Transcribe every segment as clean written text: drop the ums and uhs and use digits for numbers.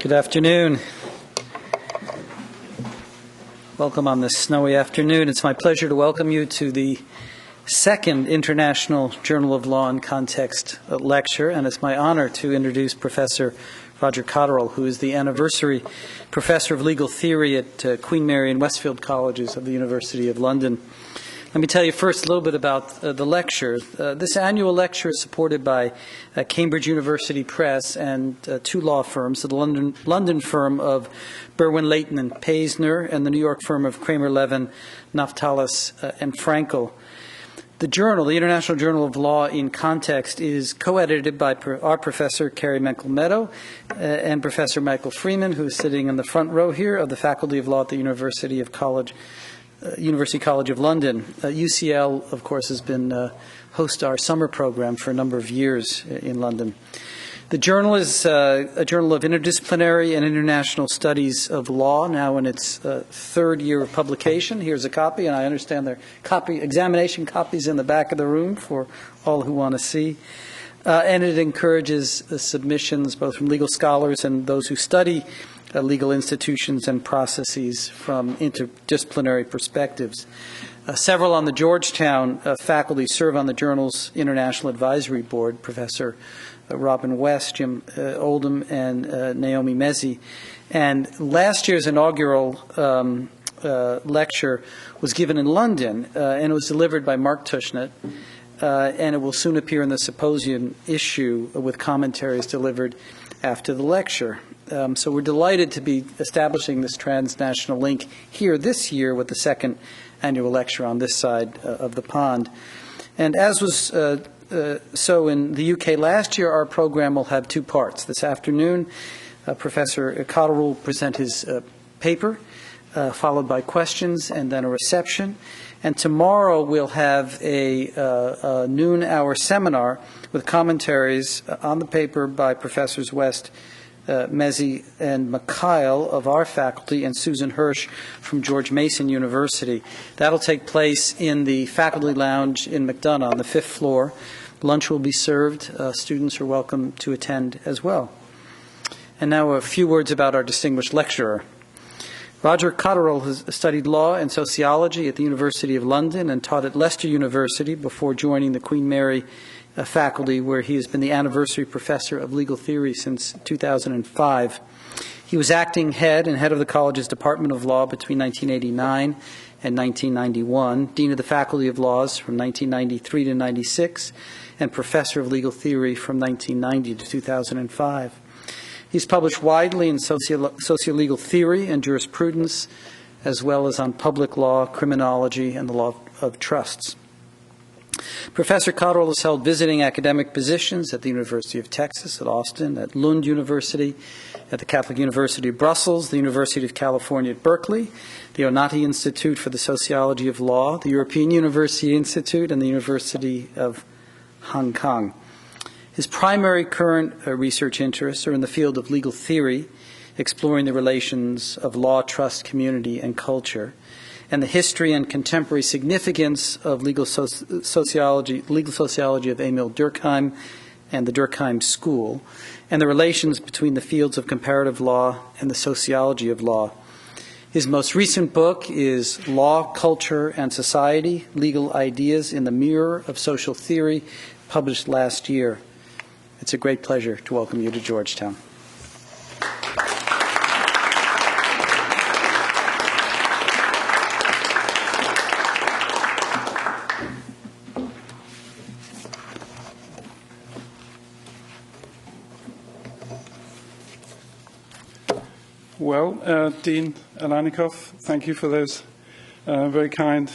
Good afternoon. Welcome on this snowy afternoon. It's my pleasure to welcome you to the second International Journal of Law and Context lecture, and it's my honor to introduce Professor Roger Cotterrell, who is the anniversary professor of legal theory at Queen Mary and Westfield Colleges of the University of London. Let me tell you first a little bit about the lecture. This annual lecture is supported by Cambridge University Press and two law firms, the London firm of Berwin Leighton and Paisner and the New York firm of Kramer Levin, Naftalis and Frankel. The journal, the International Journal of Law in Context, is co-edited by our professor, Carrie Menkel-Meadow, and Professor Michael Freeman, who is sitting in the front row here, of the Faculty of Law at the University College of London. UCL, of course, has been host to our summer program for a number of years in London. The journal is a journal of interdisciplinary and international studies of law, now in its third year of publication. Here's a copy, and I understand there are examination copies in the back of the room for all who want to see. And it encourages submissions both from legal scholars and those who study legal institutions and processes from interdisciplinary perspectives. Several on the Georgetown faculty serve on the journal's International Advisory Board, Professor Robin West, Jim Oldham, and Naomi Mezzi. And last year's inaugural lecture was given in London, and it was delivered by Mark Tushnet, and it will soon appear in the symposium issue with commentaries delivered after the lecture. So we're delighted to be establishing this transnational link here this year with the second annual lecture on this side of the pond. And as was so in the UK last year, our program will have two parts. This afternoon, Professor Cotterrell will present his paper, followed by questions and then a reception. And tomorrow we'll have a noon-hour seminar with commentaries on the paper by Professors West, Mezzi, and Mikhail of our faculty, and Susan Hirsch from George Mason University. That'll take place in the faculty lounge in McDonough on the 5th floor. Lunch will be served. Students are welcome to attend as well. And now a few words about our distinguished lecturer. Roger Cotterrell has studied law and sociology at the University of London and taught at Leicester University before joining the Queen Mary faculty, where he has been the anniversary professor of legal theory since 2005. He was acting head and head of the college's Department of Law between 1989 and 1991, dean of the Faculty of Laws from 1993 to 96, and professor of legal theory from 1990 to 2005. He's published widely in socio-legal theory and jurisprudence, as well as on public law, criminology, and the law of trusts. Professor Cotterrell has held visiting academic positions at the University of Texas, at Austin, at Lund University, at the Catholic University of Brussels, the University of California at Berkeley, the Onati Institute for the Sociology of Law, the European University Institute, and the University of Hong Kong. His primary current research interests are in the field of legal theory, exploring the relations of law, trust, community, and culture, and the history and contemporary significance of legal sociology of Emil Durkheim and the Durkheim School, and the relations between the fields of comparative law and the sociology of law. His most recent book is Law, Culture, and Society, Legal Ideas in the Mirror of Social Theory, published last year. It's a great pleasure to welcome you to Georgetown. Well, Dean Alanikov, thank you for those very kind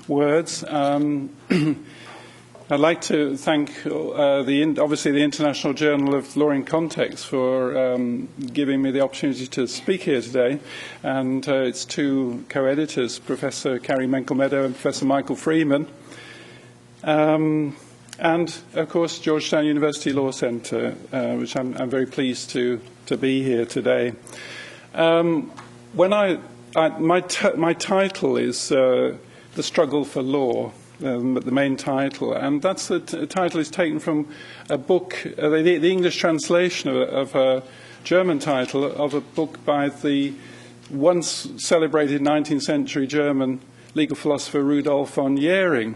words. I'd like to thank obviously the International Journal of Law in Context for giving me the opportunity to speak here today, and its two co-editors, Professor Carrie Menkel-Meadow and Professor Michael Freeman, and of course Georgetown University Law Centre, which I'm very pleased to be here today. My title is The Struggle for Law. the main title, and that's the title is taken from a book, the English translation of a German title of a book by the once celebrated 19th century German legal philosopher Rudolf von Jhering.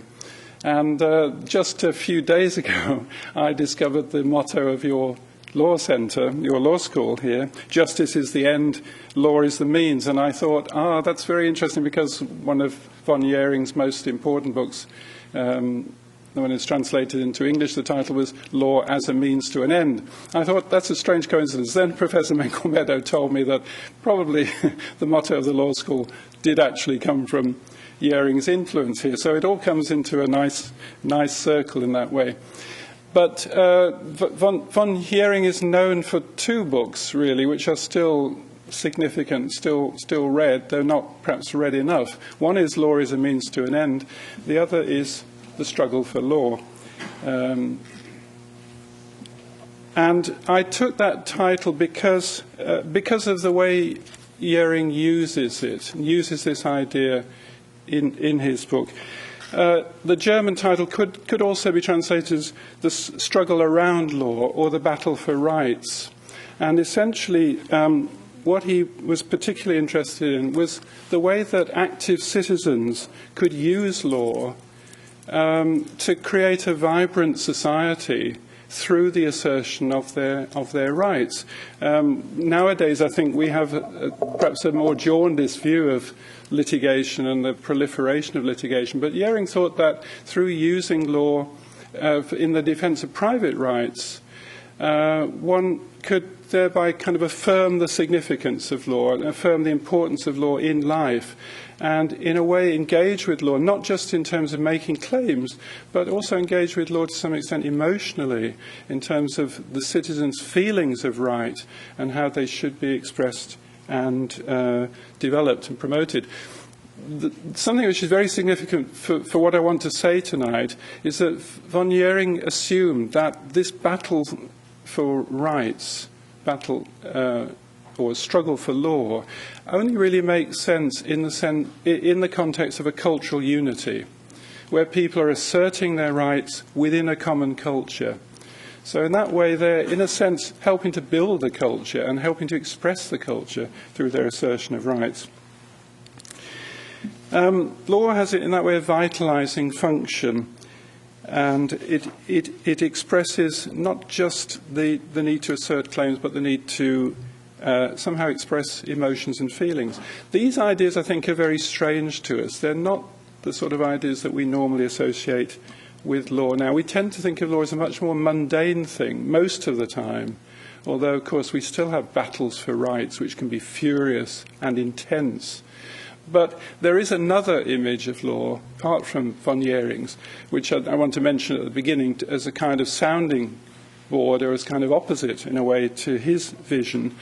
And just a few days ago, I discovered the motto of your law centre, your law school here: justice is the end, law is the means. And I thought, that's very interesting, because one of von Jhering's most important books, when it's translated into English, the title was Law as a Means to an End. I thought, that's a strange coincidence. Then Professor Menkel-Meadow told me that probably the motto of the law school did actually come from Jhering's influence here. So it all comes into a nice circle in that way. But von Jhering is known for two books, really, which are still significant, still read, though not perhaps read enough. One is Law is a Means to an End. The other is The Struggle for Law. And I took that title because of the way Jhering uses this idea in his book. The German title could also be translated as The Struggle Around Law, or The Battle for Rights. And essentially, what he was particularly interested in was the way that active citizens could use law to create a vibrant society through the assertion of their rights. Nowadays, I think we have perhaps a more jaundiced view of litigation and the proliferation of litigation, but Jhering thought that through using law in the defence of private rights, one could thereby kind of affirm the significance of law, and affirm the importance of law in life, and in a way engage with law, not just in terms of making claims, but also engage with law to some extent emotionally, in terms of the citizens' feelings of right and how they should be expressed and developed and promoted. Something which is very significant for what I want to say tonight is that von Jhering assumed that this battle for rights, or struggle for law, only really makes sense in the context of a cultural unity, where people are asserting their rights within a common culture. So in that way, they're, in a sense, helping to build a culture and helping to express the culture through their assertion of rights. Law has, in that way, a vitalising function, and it expresses not just the need to assert claims, but the need to somehow express emotions and feelings. These ideas, I think, are very strange to us. They're not the sort of ideas that we normally associate with law. Now, we tend to think of law as a much more mundane thing most of the time, although, of course, we still have battles for rights, which can be furious and intense. But there is another image of law, apart from von Jhering's, which I want to mention at the beginning as a kind of sounding board, or as kind of opposite, in a way, to his vision.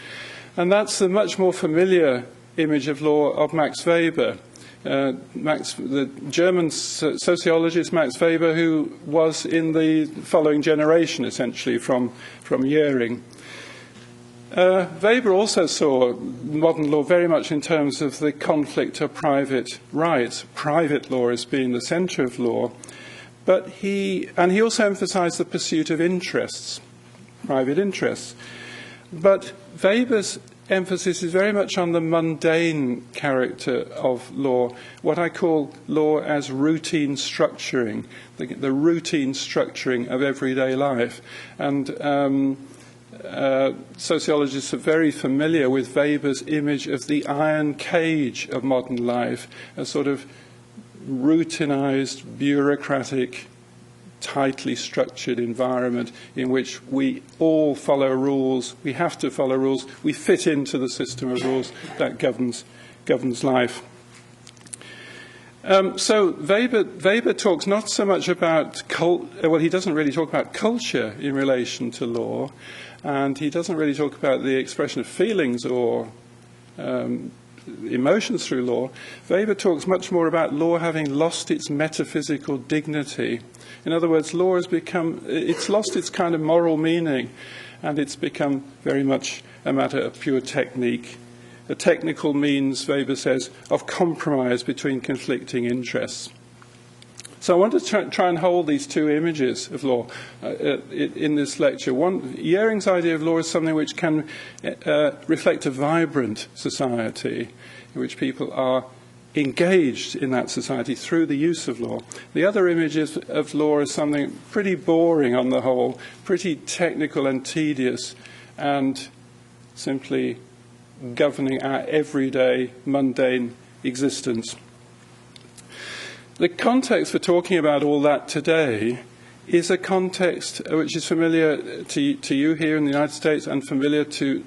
And that's the much more familiar image of law of Max Weber. The German sociologist Max Weber, who was in the following generation, essentially, from Jhering. Weber also saw modern law very much in terms of the conflict of private rights, private law as being the centre of law, but he also emphasised the pursuit of interests, private interests. But Weber's emphasis is very much on the mundane character of law, what I call law as routine structuring, the routine structuring of everyday life. And sociologists are very familiar with Weber's image of the iron cage of modern life, a sort of routinized, bureaucratic, tightly structured environment in which we all follow rules, we have to follow rules, we fit into the system of rules that governs life. So Weber talks not so much about he doesn't really talk about culture in relation to law, and he doesn't really talk about the expression of feelings or emotions through law. Weber talks much more about law having lost its metaphysical dignity. In other words, law has it's lost its kind of moral meaning, and it's become very much a matter of pure technique. A technical means, Weber says, of compromise between conflicting interests. So I want to try and hold these two images of law in this lecture. Yering's idea of law is something which can reflect a vibrant society in which people are engaged in that society through the use of law. The other image of law is something pretty boring on the whole, pretty technical and tedious, and simply governing our everyday, mundane existence. The context for talking about all that today is a context which is familiar to you here in the United States and familiar to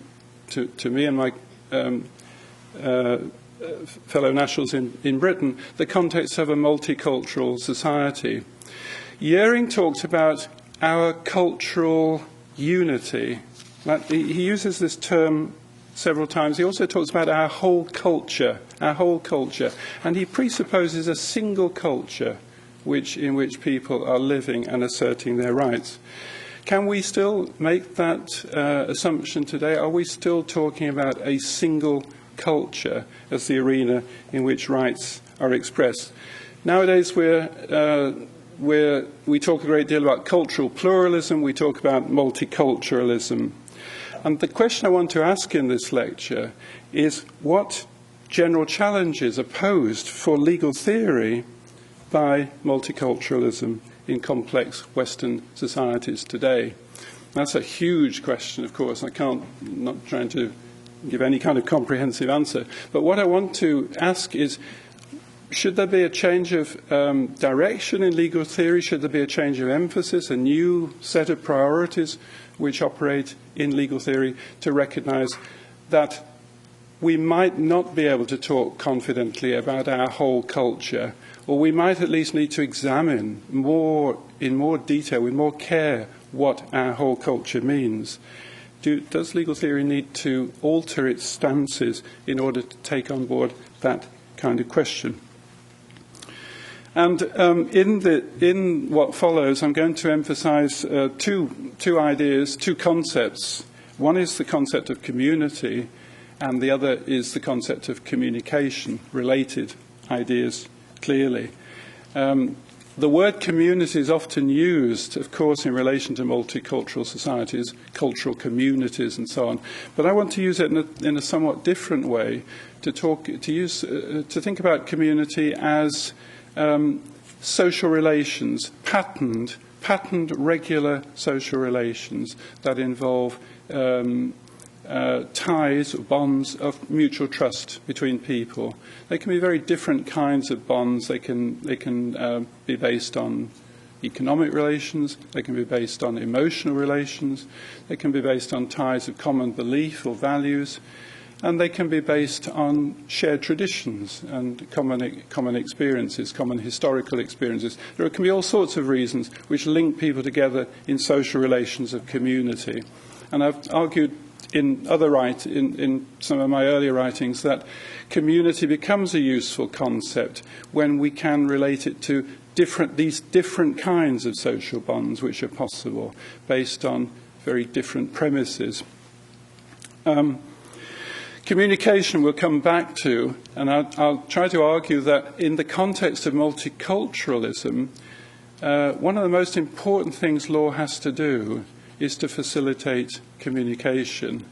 me and my fellow nationals in Britain, the context of a multicultural society. Yering talks about our cultural unity. He uses this term several times. He also talks about our whole culture, and he presupposes a single culture in which people are living and asserting their rights. Can we still make that assumption today? Are we still talking about a single culture as the arena in which rights are expressed? Nowadays we talk a great deal about cultural pluralism, we talk about multiculturalism. And the question I want to ask in this lecture is what general challenges are posed for legal theory by multiculturalism in complex Western societies today? That's a huge question, of course. I'm not trying to give any kind of comprehensive answer. But what I want to ask is, should there be a change of direction in legal theory? Should there be a change of emphasis, a new set of priorities which operate in legal theory to recognize that we might not be able to talk confidently about our whole culture, or we might at least need to examine in more detail, with more care, what our whole culture means? Does legal theory need to alter its stances in order to take on board that kind of question? And in what follows, I'm going to emphasize two ideas, two concepts. One is the concept of community, and the other is the concept of communication, related ideas, clearly. The word community is often used, of course, in relation to multicultural societies, cultural communities and so on. But I want to use it in a somewhat different way, to think about community as social relations, patterned regular social relations that involve ties or bonds of mutual trust between people. They can be very different kinds of bonds. They can be based on economic relations. They can be based on emotional relations. They can be based on ties of common belief or values. And they can be based on shared traditions and common experiences, common historical experiences. There can be all sorts of reasons which link people together in social relations of community. And I've argued in some of my earlier writings that community becomes a useful concept when we can relate it to these different kinds of social bonds which are possible based on very different premises. Communication we'll come back to, and I'll try to argue that in the context of multiculturalism, one of the most important things law has to do is to facilitate communication.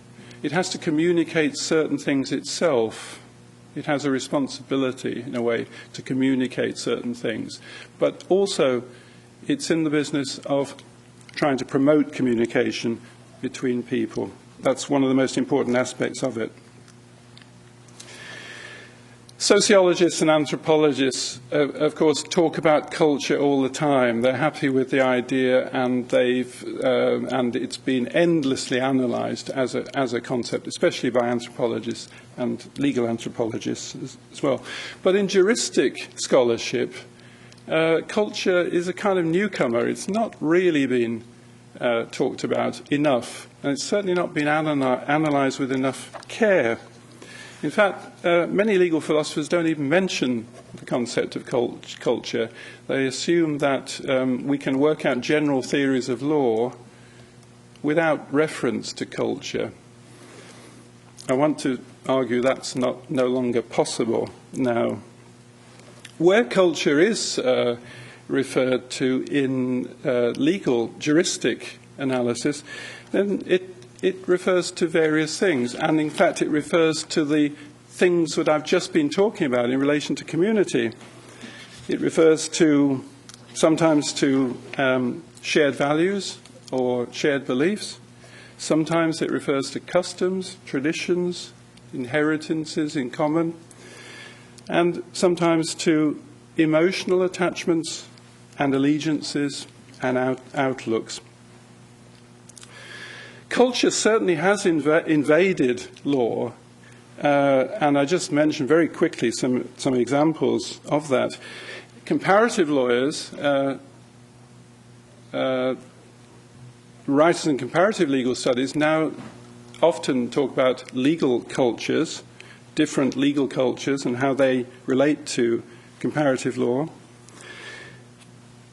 It has to communicate certain things itself. It has a responsibility, in a way, to communicate certain things. But also, it's in the business of trying to promote communication between people. That's one of the most important aspects of it. Sociologists and anthropologists, of course, talk about culture all the time. They're happy with the idea, and it's been endlessly analysed as a concept, especially by anthropologists and legal anthropologists as well. But in juristic scholarship, culture is a kind of newcomer. It's not really been talked about enough, and it's certainly not been analysed with enough care. In fact, many legal philosophers don't even mention the concept of culture. They assume that we can work out general theories of law without reference to culture. I want to argue that's no longer possible now. Where culture is referred to in legal juristic analysis, then it refers to various things. And in fact, it refers to the things that I've just been talking about in relation to community. It refers to sometimes to shared values or shared beliefs. Sometimes it refers to customs, traditions, inheritances in common, and sometimes to emotional attachments and allegiances and outlooks. Culture certainly has invaded law, and I just mentioned very quickly some examples of that. Comparative lawyers, writers in comparative legal studies now often talk about legal cultures, different legal cultures, and how they relate to comparative law.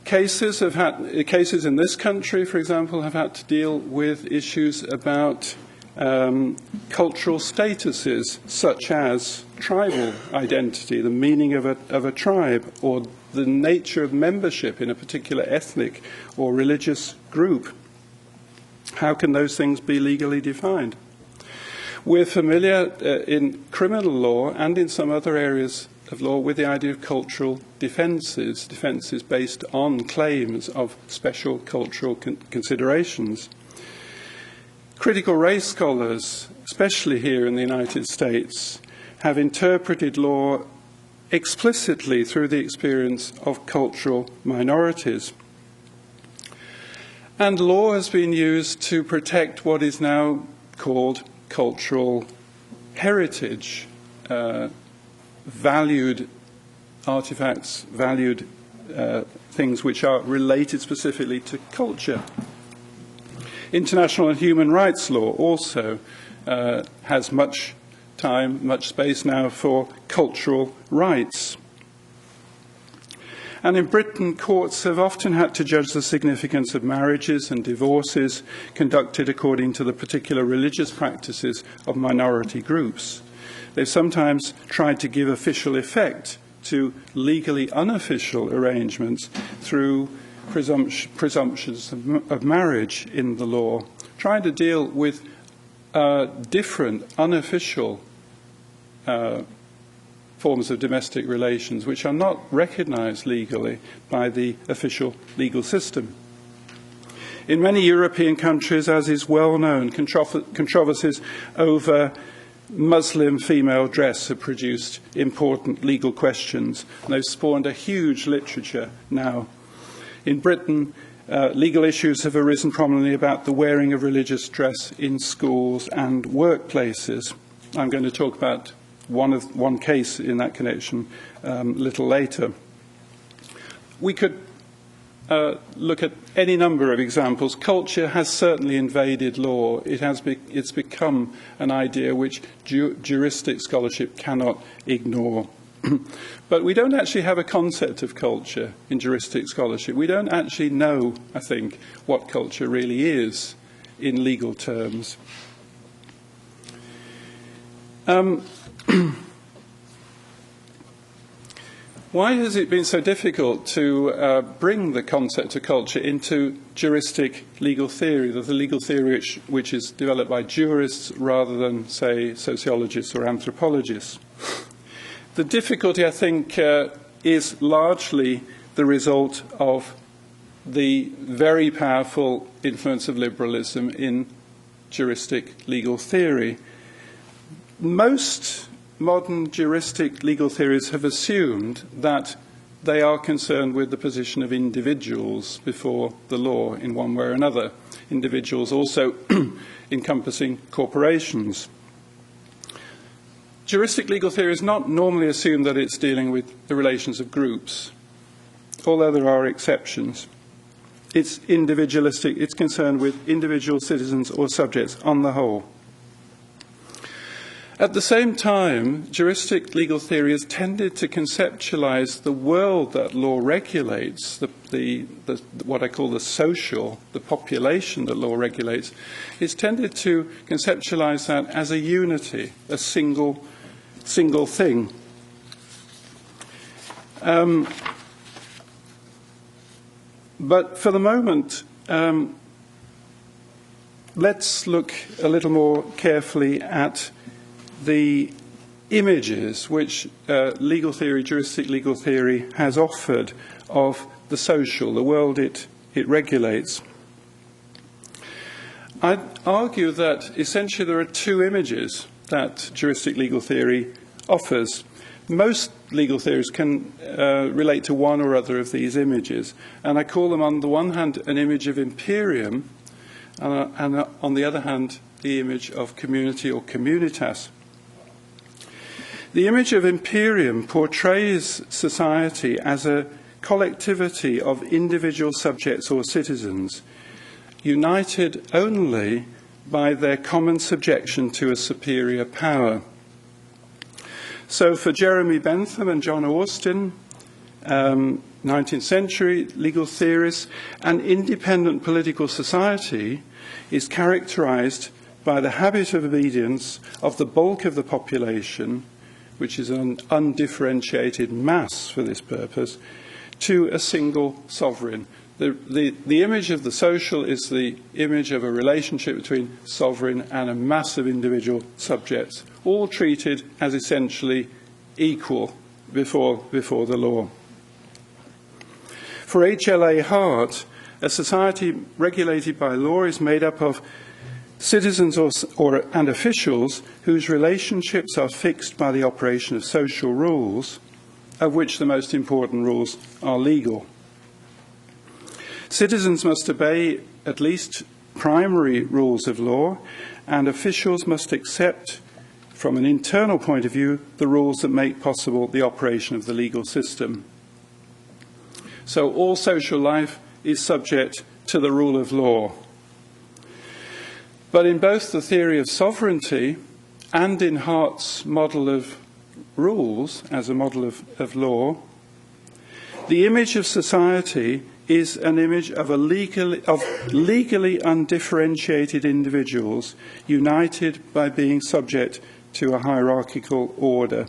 Cases in this country, for example, have had to deal with issues about cultural statuses, such as tribal identity, the meaning of a tribe, or the nature of membership in a particular ethnic or religious group. How can those things be legally defined? We're familiar in criminal law and in some other areas of law with the idea of cultural defences based on claims of special cultural considerations. Critical race scholars, especially here in the United States, have interpreted law explicitly through the experience of cultural minorities. And law has been used to protect what is now called cultural heritage, valued artifacts, valued things which are related specifically to culture. International and human rights law also has much time, much space now for cultural rights. And in Britain, courts have often had to judge the significance of marriages and divorces conducted according to the particular religious practices of minority groups. They've sometimes tried to give official effect to legally unofficial arrangements through presumptions of marriage in the law, trying to deal with different unofficial forms of domestic relations which are not recognised legally by the official legal system. In many European countries, as is well known, controversies over Muslim female dress have produced important legal questions, and they've spawned a huge literature now. In Britain, legal issues have arisen prominently about the wearing of religious dress in schools and workplaces. I'm going to talk about one case in that connection a little later. We could look at any number of examples. Culture has certainly invaded law. It's become an idea which juristic scholarship cannot ignore. But we don't actually have a concept of culture in juristic scholarship. We don't actually know, I think, what culture really is in legal terms. Why has it been so difficult to bring the concept of culture into juristic legal theory, the legal theory which is developed by jurists rather than, say, sociologists or anthropologists? The difficulty, I think, is largely the result of the very powerful influence of liberalism in juristic legal theory. Most modern juristic legal theories have assumed that they are concerned with the position of individuals before the law in one way or another, individuals also encompassing corporations. Juristic legal theory is not normally assumed that it's dealing with the relations of groups, although there are exceptions. It's individualistic, it's concerned with individual citizens or subjects on the whole. At the same time, juristic legal theory has tended to conceptualize the world that law regulates, what I call the social, the population that law regulates. It's tended to conceptualize that as a unity, a single thing. But for the moment, let's look a little more carefully at the images which legal theory, juristic legal theory, has offered of the social, the world it regulates. I'd argue that essentially there are two images that juristic legal theory offers. Most legal theories can relate to one or other of these images, and I call them on the one hand an image of imperium, and on the other hand the image of community or communitas. The image of imperium portrays society as a collectivity of individual subjects or citizens, united only by their common subjection to a superior power. So for Jeremy Bentham and John Austin, 19th century legal theorists, an independent political society is characterized by the habit of obedience of the bulk of the population, which is an undifferentiated mass for this purpose, to a single sovereign. The image of the social is the image of a relationship between sovereign and a mass of individual subjects, all treated as essentially equal before the law. For H.L.A. Hart, a society regulated by law is made up of citizens and officials whose relationships are fixed by the operation of social rules, of which the most important rules are legal. Citizens must obey at least primary rules of law, and officials must accept, from an internal point of view, the rules that make possible the operation of the legal system. So all social life is subject to the rule of law. But in both the theory of sovereignty and in Hart's model of rules as a model of law, the image of society is an image of legally undifferentiated individuals united by being subject to a hierarchical order,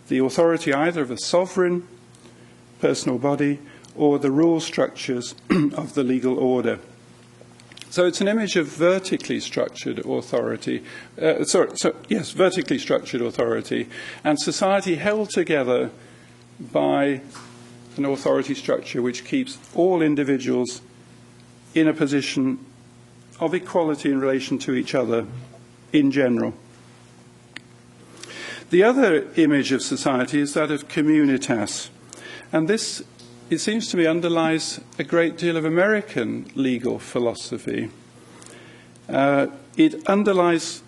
the authority either of a sovereign, personal body, or the rule structures of the legal order. So it's an image of vertically structured authority, vertically structured authority, and society held together by an authority structure which keeps all individuals in a position of equality in relation to each other in general. The other image of society is that of communitas, and this, it seems to me, underlies a great deal of American legal philosophy. It underlies,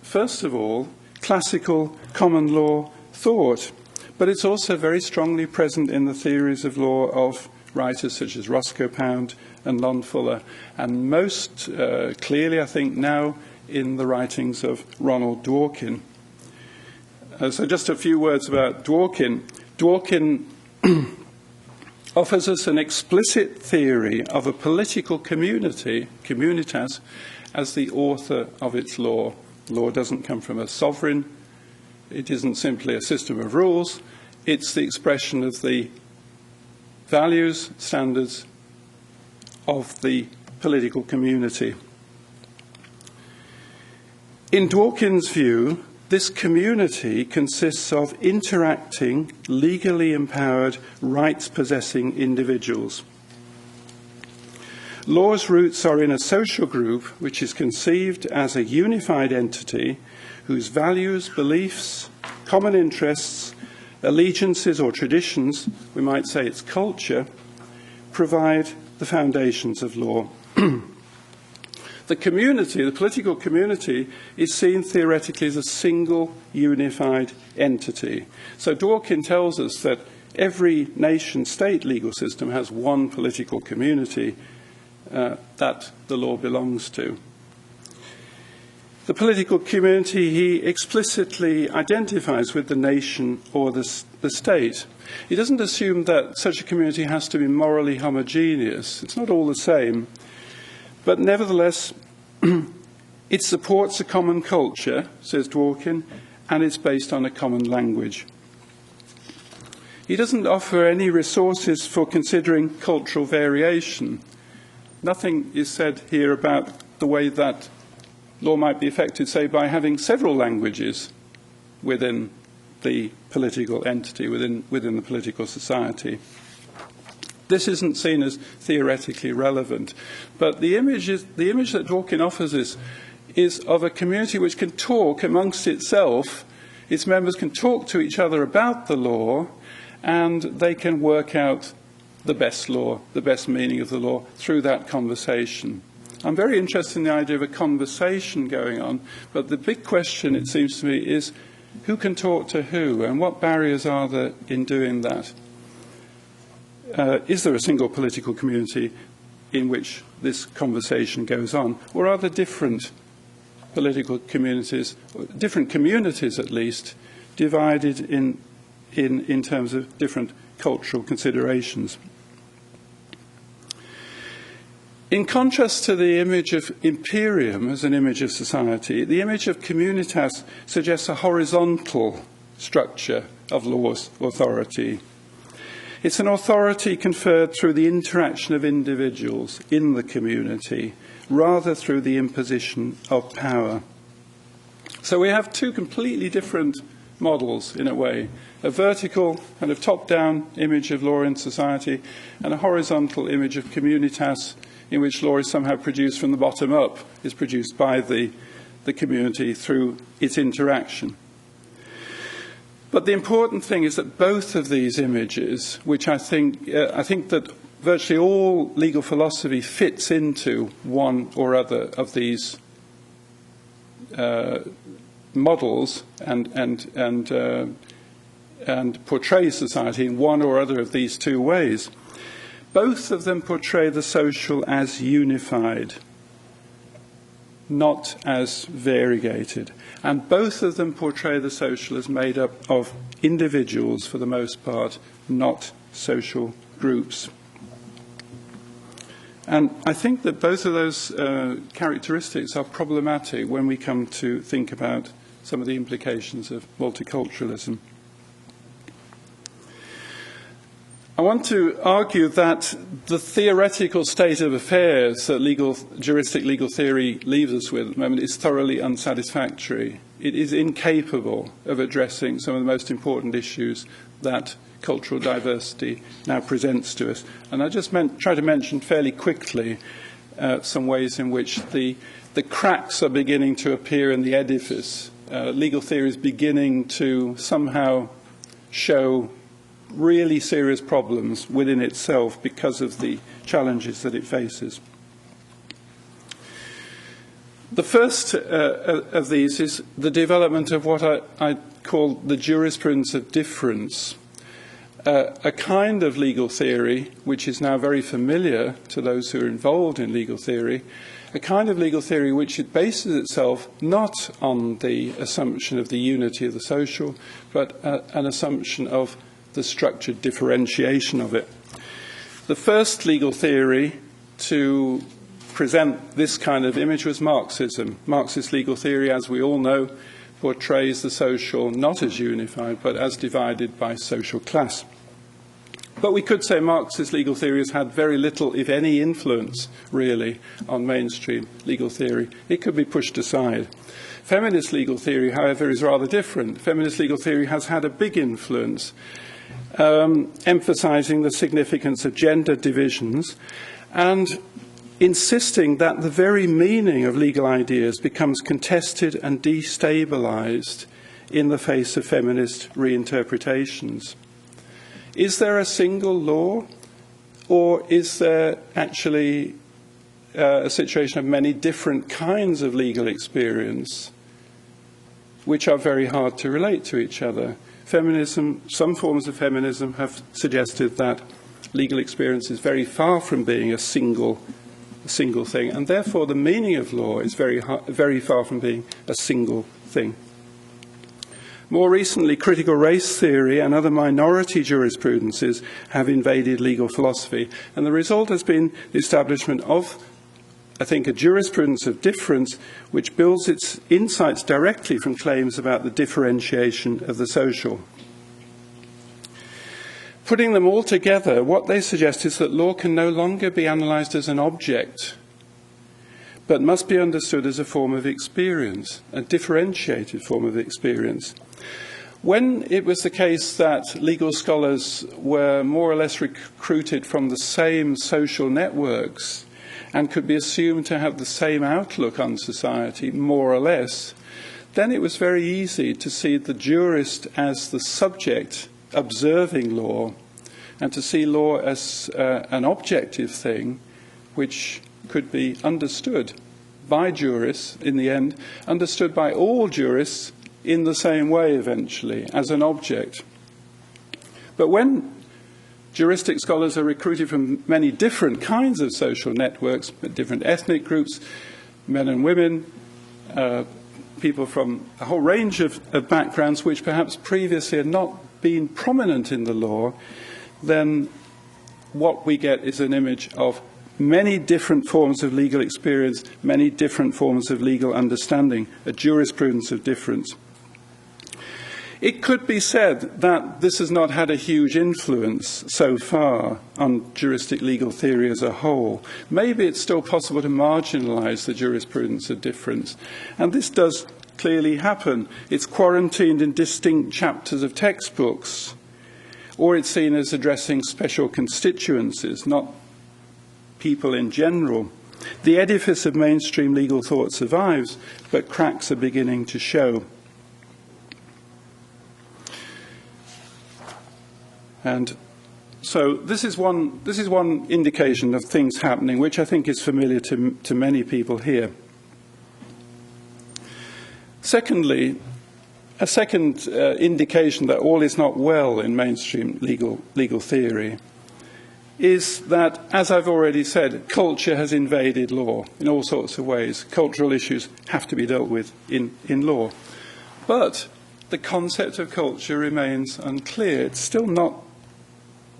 first of all, classical common law thought, but it's also very strongly present in the theories of law of writers such as Roscoe Pound and Lon Fuller, and most clearly, I think, now in the writings of Ronald Dworkin. So just a few words about Dworkin. Dworkin offers us an explicit theory of a political community, communitas, as the author of its law. Law doesn't come from a sovereign. It isn't simply a system of rules. It's the expression of the values, standards of the political community. In Dworkin's view, this community consists of interacting, legally empowered, rights-possessing individuals. Law's roots are in a social group which is conceived as a unified entity whose values, beliefs, common interests, allegiances or traditions, we might say its culture, provide the foundations of law. The community, the political community, is seen theoretically as a single unified entity. So Dworkin tells us that every nation-state legal system has one political community that the law belongs to. The political community he explicitly identifies with the nation or the state. He doesn't assume that such a community has to be morally homogeneous. It's not all the same. But nevertheless, it supports a common culture, says Dworkin, and it's based on a common language. He doesn't offer any resources for considering cultural variation. Nothing is said here about the way that law might be affected, say, by having several languages within the political entity, within the political society. This isn't seen as theoretically relevant, but the image that Dworkin offers us is of a community which can talk amongst itself. Its members can talk to each other about the law, and they can work out the best law, the best meaning of the law through that conversation. I'm very interested in the idea of a conversation going on, but the big question, it seems to me, is who can talk to who, and what barriers are there in doing that? Is there a single political community in which this conversation goes on, or are there different political communities, different communities at least, divided in terms of different cultural considerations? In contrast to the image of imperium as an image of society, the image of communitas suggests a horizontal structure of law's authority. It's an authority conferred through the interaction of individuals in the community, rather through the imposition of power. So we have two completely different models, in a way, a vertical kind of top-down image of law in society and a horizontal image of communitas in which law is somehow produced from the bottom up, is produced by the community through its interaction. But the important thing is that both of these images, which I think that virtually all legal philosophy fits into one or other of these models and portrays society in one or other of these two ways. Both of them portray the social as unified, not as variegated. And both of them portray the social as made up of individuals, for the most part, not social groups. And I think that both of those characteristics are problematic when we come to think about some of the implications of multiculturalism. I want to argue that the theoretical state of affairs that juristic legal theory leaves us with at the moment is thoroughly unsatisfactory. It is incapable of addressing some of the most important issues that cultural diversity now presents to us. And I just try to mention fairly quickly some ways in which the cracks are beginning to appear in the edifice. Legal theory is beginning to somehow show really serious problems within itself because of the challenges that it faces. The first of these is the development of what I call the jurisprudence of difference, a kind of legal theory which is now very familiar to those who are involved in legal theory, a kind of legal theory which it bases itself not on the assumption of the unity of the social, but an assumption of the structured differentiation of it. The first legal theory to present this kind of image was Marxism. Marxist legal theory, as we all know, portrays the social not as unified, but as divided by social class. But we could say Marxist legal theory has had very little, if any, influence, really, on mainstream legal theory. It could be pushed aside. Feminist legal theory, however, is rather different. Feminist legal theory has had a big influence, emphasizing the significance of gender divisions and insisting that the very meaning of legal ideas becomes contested and destabilized in the face of feminist reinterpretations. Is there a single law, or is there actually a situation of many different kinds of legal experience which are very hard to relate to each other? Feminism, some forms of feminism have suggested that legal experience is very far from being a single thing, and therefore the meaning of law is very far from being a single thing. More recently, critical race theory and other minority jurisprudences have invaded legal philosophy, and the result has been the establishment of, I think, a jurisprudence of difference which builds its insights directly from claims about the differentiation of the social. putting them all together, what they suggest is that law can no longer be analysed as an object, but must be understood as a form of experience, a differentiated form of experience. When it was the case that legal scholars were more or less recruited from the same social networks and could be assumed to have the same outlook on society, more or less, then it was very easy to see the jurist as the subject observing law, and to see law as an objective thing which could be understood by jurists in the end, understood by all jurists in the same way eventually, as an object. But when juristic scholars are recruited from many different kinds of social networks, different ethnic groups, men and women, people from a whole range of backgrounds which perhaps previously had not been prominent in the law, then what we get is an image of many different forms of legal experience, many different forms of legal understanding, a jurisprudence of difference. It could be said that this has not had a huge influence so far on juristic legal theory as a whole. Maybe it's still possible to marginalise the jurisprudence of difference, and this does clearly happen. It's quarantined in distinct chapters of textbooks, or it's seen as addressing special constituencies, not people in general. The edifice of mainstream legal thought survives, but cracks are beginning to show. And so this is one indication of things happening, which I think is familiar to many people here. Secondly, a second indication that all is not well in mainstream legal theory is that, as I've already said, culture has invaded law in all sorts of ways. Cultural issues have to be dealt with in law. But the concept of culture remains unclear. It's still not,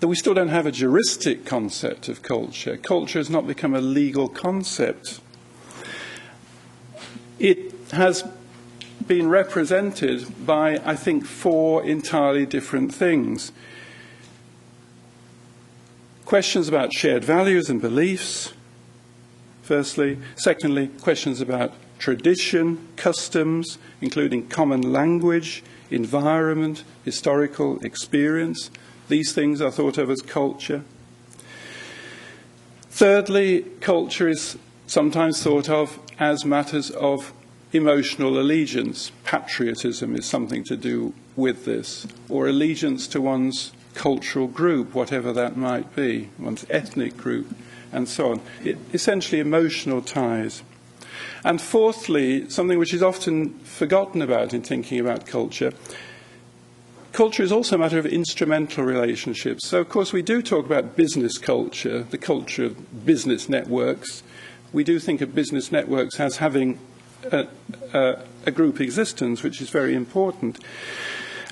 that we still don't have a juristic concept of culture. Culture has not become a legal concept. It has been represented by, I think, four entirely different things. Questions about shared values and beliefs, firstly. Secondly, questions about tradition, customs, including common language, environment, historical experience. These things are thought of as culture. Thirdly, culture is sometimes thought of as matters of emotional allegiance. Patriotism is something to do with this, or allegiance to one's cultural group, whatever that might be, one's ethnic group, and so on. Essentially emotional ties. And fourthly, something which is often forgotten about in thinking about culture, culture is also a matter of instrumental relationships. So, of course, we do talk about business culture, the culture of business networks. We do think of business networks as having a group existence, which is very important.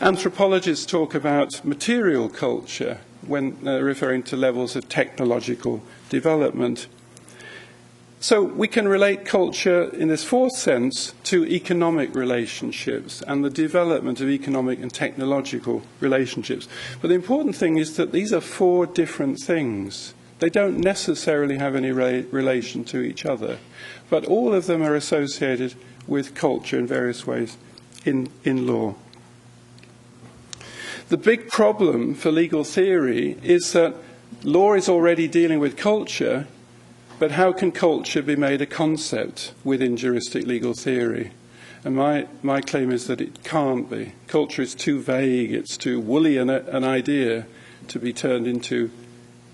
Anthropologists talk about material culture when referring to levels of technological development. So we can relate culture in this fourth sense to economic relationships and the development of economic and technological relationships. But the important thing is that these are four different things. They don't necessarily have any relation to each other, but all of them are associated with culture in various ways in law. The big problem for legal theory is that law is already dealing with culture, but how can culture be made a concept within juristic legal theory? And my claim is that it can't be. Culture is too vague, it's too woolly an idea to be turned into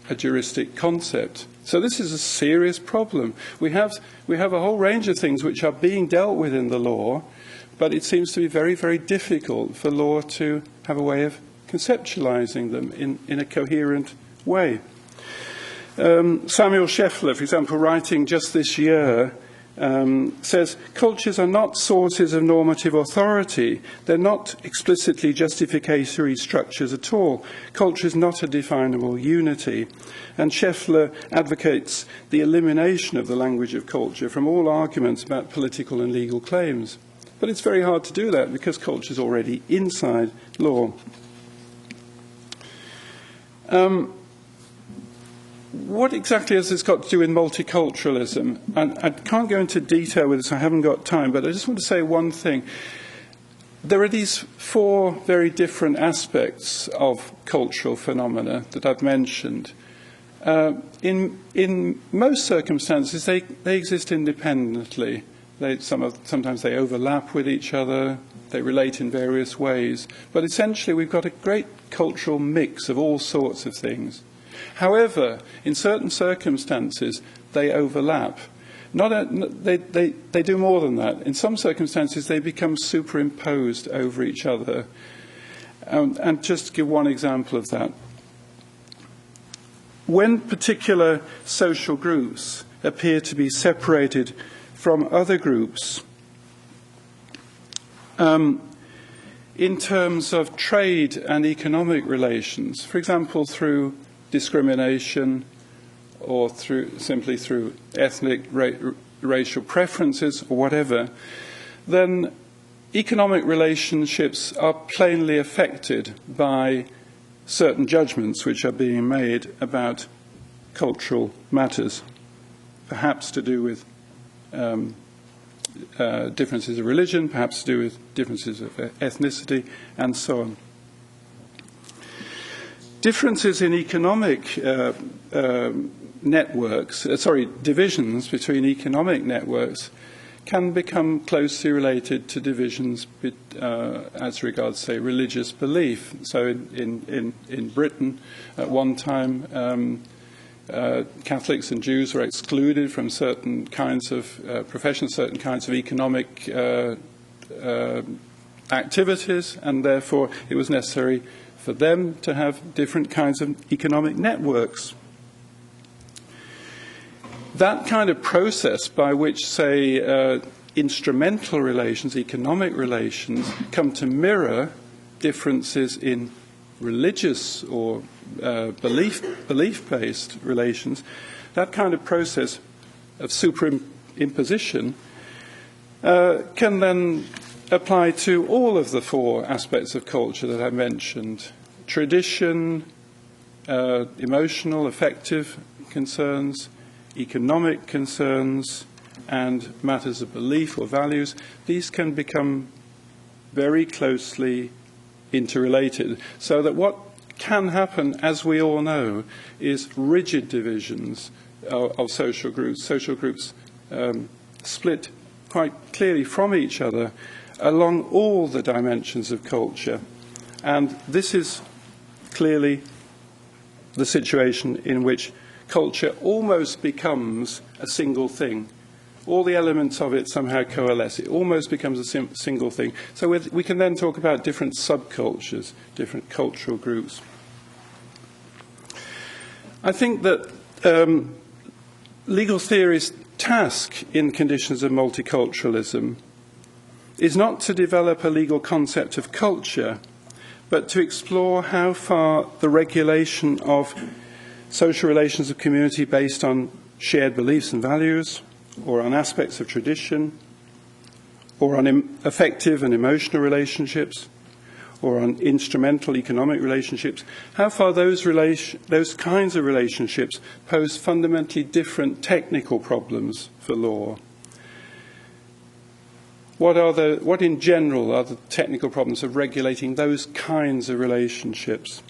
a juristic concept. So this is a serious problem. We have a whole range of things which are being dealt with in the law, but it seems to be very, very difficult for law to have a way of conceptualizing them in a coherent way. Samuel Scheffler, for example, writing just this year, says, cultures are not sources of normative authority. They're not explicitly justificatory structures at all. Culture is not a definable unity. And Scheffler advocates the elimination of the language of culture from all arguments about political and legal claims. But it's very hard to do that because culture is already inside law. What exactly has this got to do with multiculturalism? And I can't go into detail with this, I haven't got time, but I just want to say one thing. There are these four very different aspects of cultural phenomena that I've mentioned. In most circumstances, they exist independently. Sometimes they overlap with each other, they relate in various ways, but essentially we've got a great cultural mix of all sorts of things. However, in certain circumstances, they overlap. They do more than that. In some circumstances, they become superimposed over each other. And just to give one example of that, when particular social groups appear to be separated from other groups, in terms of trade and economic relations, for example, through discrimination or simply through ethnic, racial preferences or whatever, then economic relationships are plainly affected by certain judgments which are being made about cultural matters, perhaps to do with differences of religion, perhaps to do with differences of ethnicity, and so on. Differences in economic divisions between economic networks can become closely related to divisions as regards, say, religious belief. So in Britain, at one time, Catholics and Jews were excluded from certain kinds of professions, certain kinds of economic activities, and therefore it was necessary for them to have different kinds of economic networks. That kind of process by which, say, instrumental relations, economic relations, come to mirror differences in religious or belief-based relations, that kind of process of superimposition can then apply to all of the four aspects of culture that I mentioned: tradition, emotional, affective concerns, economic concerns, and matters of belief or values. These can become very closely interrelated, so that what can happen, as we all know, is rigid divisions of social groups. Social groups split quite clearly from each other along all the dimensions of culture. And this is clearly the situation in which culture almost becomes a single thing. All the elements of it somehow coalesce. It almost becomes a single thing. So we can then talk about different subcultures, different cultural groups. I think that legal theory's task in conditions of multiculturalism is not to develop a legal concept of culture, but to explore how far the regulation of social relations of community based on shared beliefs and values, or on aspects of tradition, or on affective and emotional relationships, or on instrumental economic relationships, how far those kinds of relationships pose fundamentally different technical problems for law. What in general are the technical problems of regulating those kinds of relationships?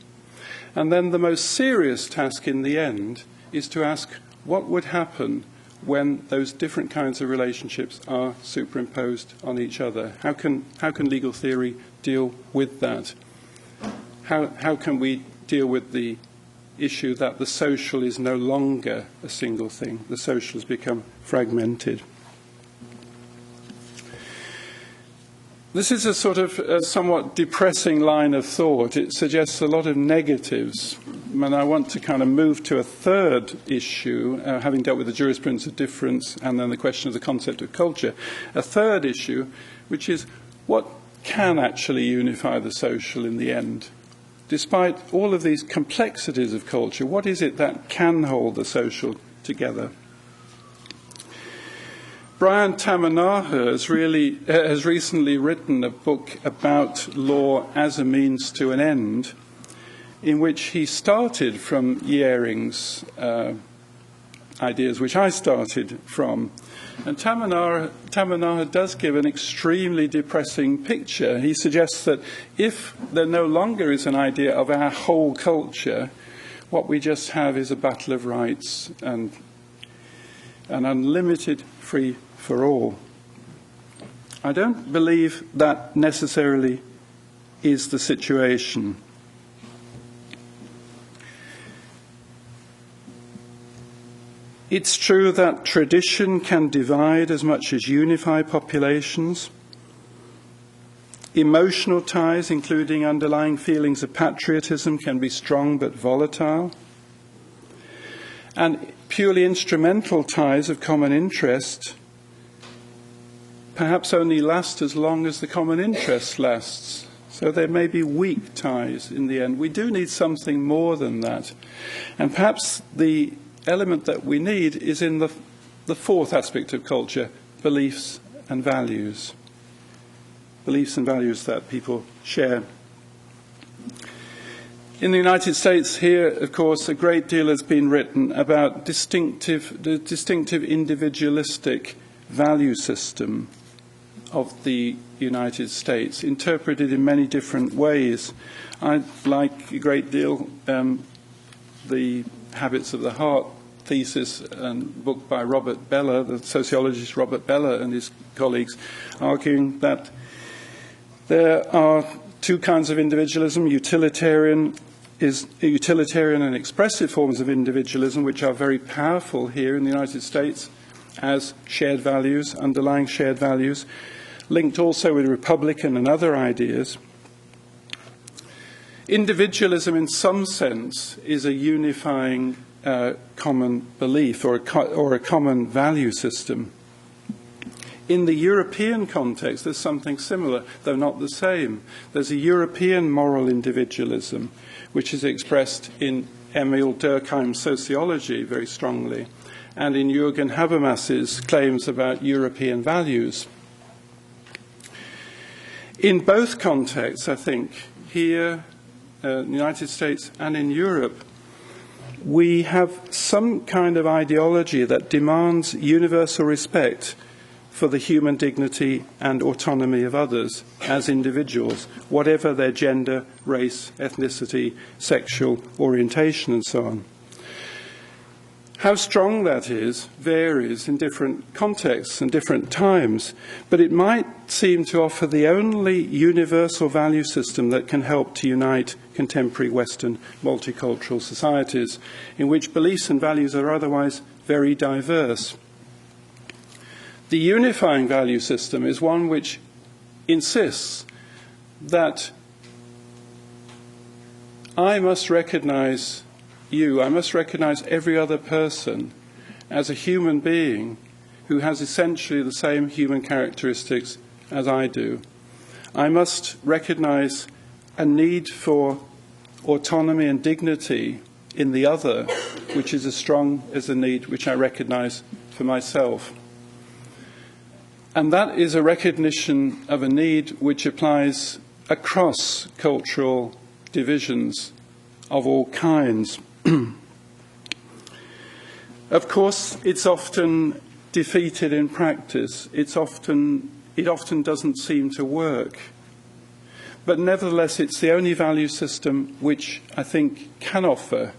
And then the most serious task in the end is to ask what would happen when those different kinds of relationships are superimposed on each other. How can legal theory deal with that? How can we deal with the issue that the social is no longer a single thing? The social has become fragmented. This is a sort of somewhat depressing line of thought. It suggests a lot of negatives. And I want to kind of move to a third issue, having dealt with the jurisprudence of difference and then the question of the concept of culture. A third issue, which is what can actually unify the social in the end? Despite all of these complexities of culture, what is it that can hold the social together? Brian Tamanaha has recently written a book about law as a means to an end, in which he started from Yering's ideas, which I started from. And Tamanaha does give an extremely depressing picture. He suggests that if there no longer is an idea of our whole culture, what we just have is a battle of rights and an unlimited free for all. I don't believe that necessarily is the situation. It's true that tradition can divide as much as unify populations. Emotional ties, including underlying feelings of patriotism, can be strong but volatile. And purely instrumental ties of common interest perhaps only last as long as the common interest lasts. So there may be weak ties in the end. We do need something more than that. And perhaps the element that we need is in the fourth aspect of culture, beliefs and values. Beliefs and values that people share. In the United States here, of course, a great deal has been written about the distinctive individualistic value system of the United States, interpreted in many different ways. I like a great deal the Habits of the Heart thesis and book by Robert Bellah, the sociologist Robert Bellah and his colleagues, arguing that there are two kinds of individualism, utilitarian and expressive forms of individualism, which are very powerful here in the United States as shared values, underlying shared values, linked also with Republican and other ideas. Individualism, in some sense, is a unifying common belief or a common value system. In the European context, there's something similar, though not the same. There's a European moral individualism, which is expressed in Emil Durkheim's sociology very strongly, and in Jürgen Habermas's claims about European values. In both contexts, I think, here, in the United States and in Europe, we have some kind of ideology that demands universal respect for the human dignity and autonomy of others as individuals, whatever their gender, race, ethnicity, sexual orientation, and so on. How strong that is varies in different contexts and different times, but it might seem to offer the only universal value system that can help to unite contemporary Western multicultural societies, in which beliefs and values are otherwise very diverse. The unifying value system is one which insists that I must recognize you, I must recognize every other person as a human being who has essentially the same human characteristics as I do. I must recognize a need for autonomy and dignity in the other, which is as strong as the need which I recognize for myself. And that is a recognition of a need which applies across cultural divisions of all kinds. Of course, it's often defeated in practice. It often doesn't seem to work. But nevertheless, it's the only value system which I think can offer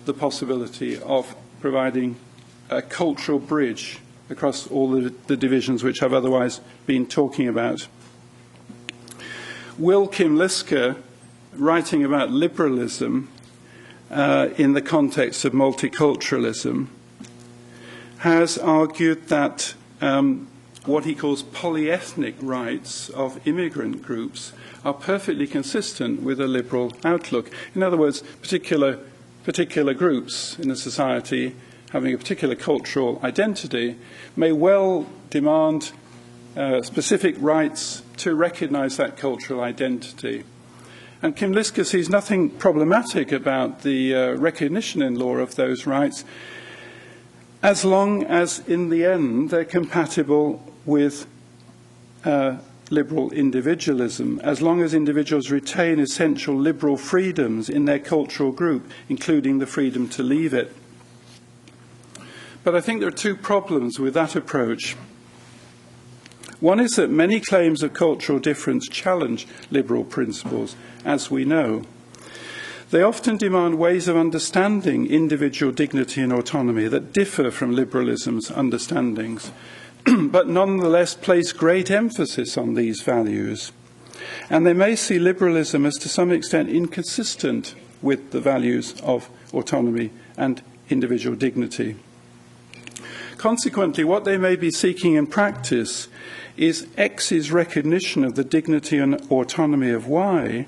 the possibility of providing a cultural bridge across all the divisions which I've otherwise been talking about. Will Kim Liske, writing about liberalism in the context of multiculturalism, has argued that what he calls polyethnic rights of immigrant groups are perfectly consistent with a liberal outlook. In other words, particular groups in a society having a particular cultural identity may well demand specific rights to recognize that cultural identity. And Kim Liske sees nothing problematic about the recognition in law of those rights, as long as, in the end, they're compatible with liberal individualism, as long as individuals retain essential liberal freedoms in their cultural group, including the freedom to leave it. But I think there are two problems with that approach. One is that many claims of cultural difference challenge liberal principles, as we know. They often demand ways of understanding individual dignity and autonomy that differ from liberalism's understandings, but nonetheless place great emphasis on these values. And they may see liberalism as to some extent inconsistent with the values of autonomy and individual dignity. Consequently, what they may be seeking in practice is X's recognition of the dignity and autonomy of Y,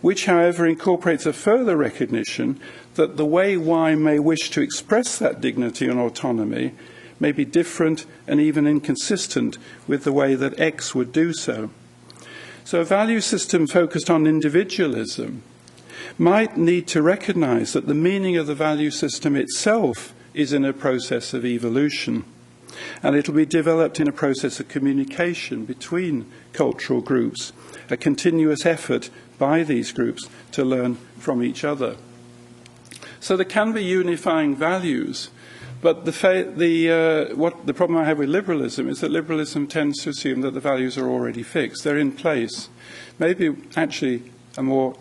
which, however, incorporates a further recognition that the way Y may wish to express that dignity and autonomy may be different and even inconsistent with the way that X would do so. So a value system focused on individualism might need to recognize that the meaning of the value system itself is in a process of evolution, and it will be developed in a process of communication between cultural groups, a continuous effort by these groups to learn from each other. So there can be unifying values, but the problem I have with liberalism is that liberalism tends to assume that the values are already fixed, they're in place. Maybe actually a more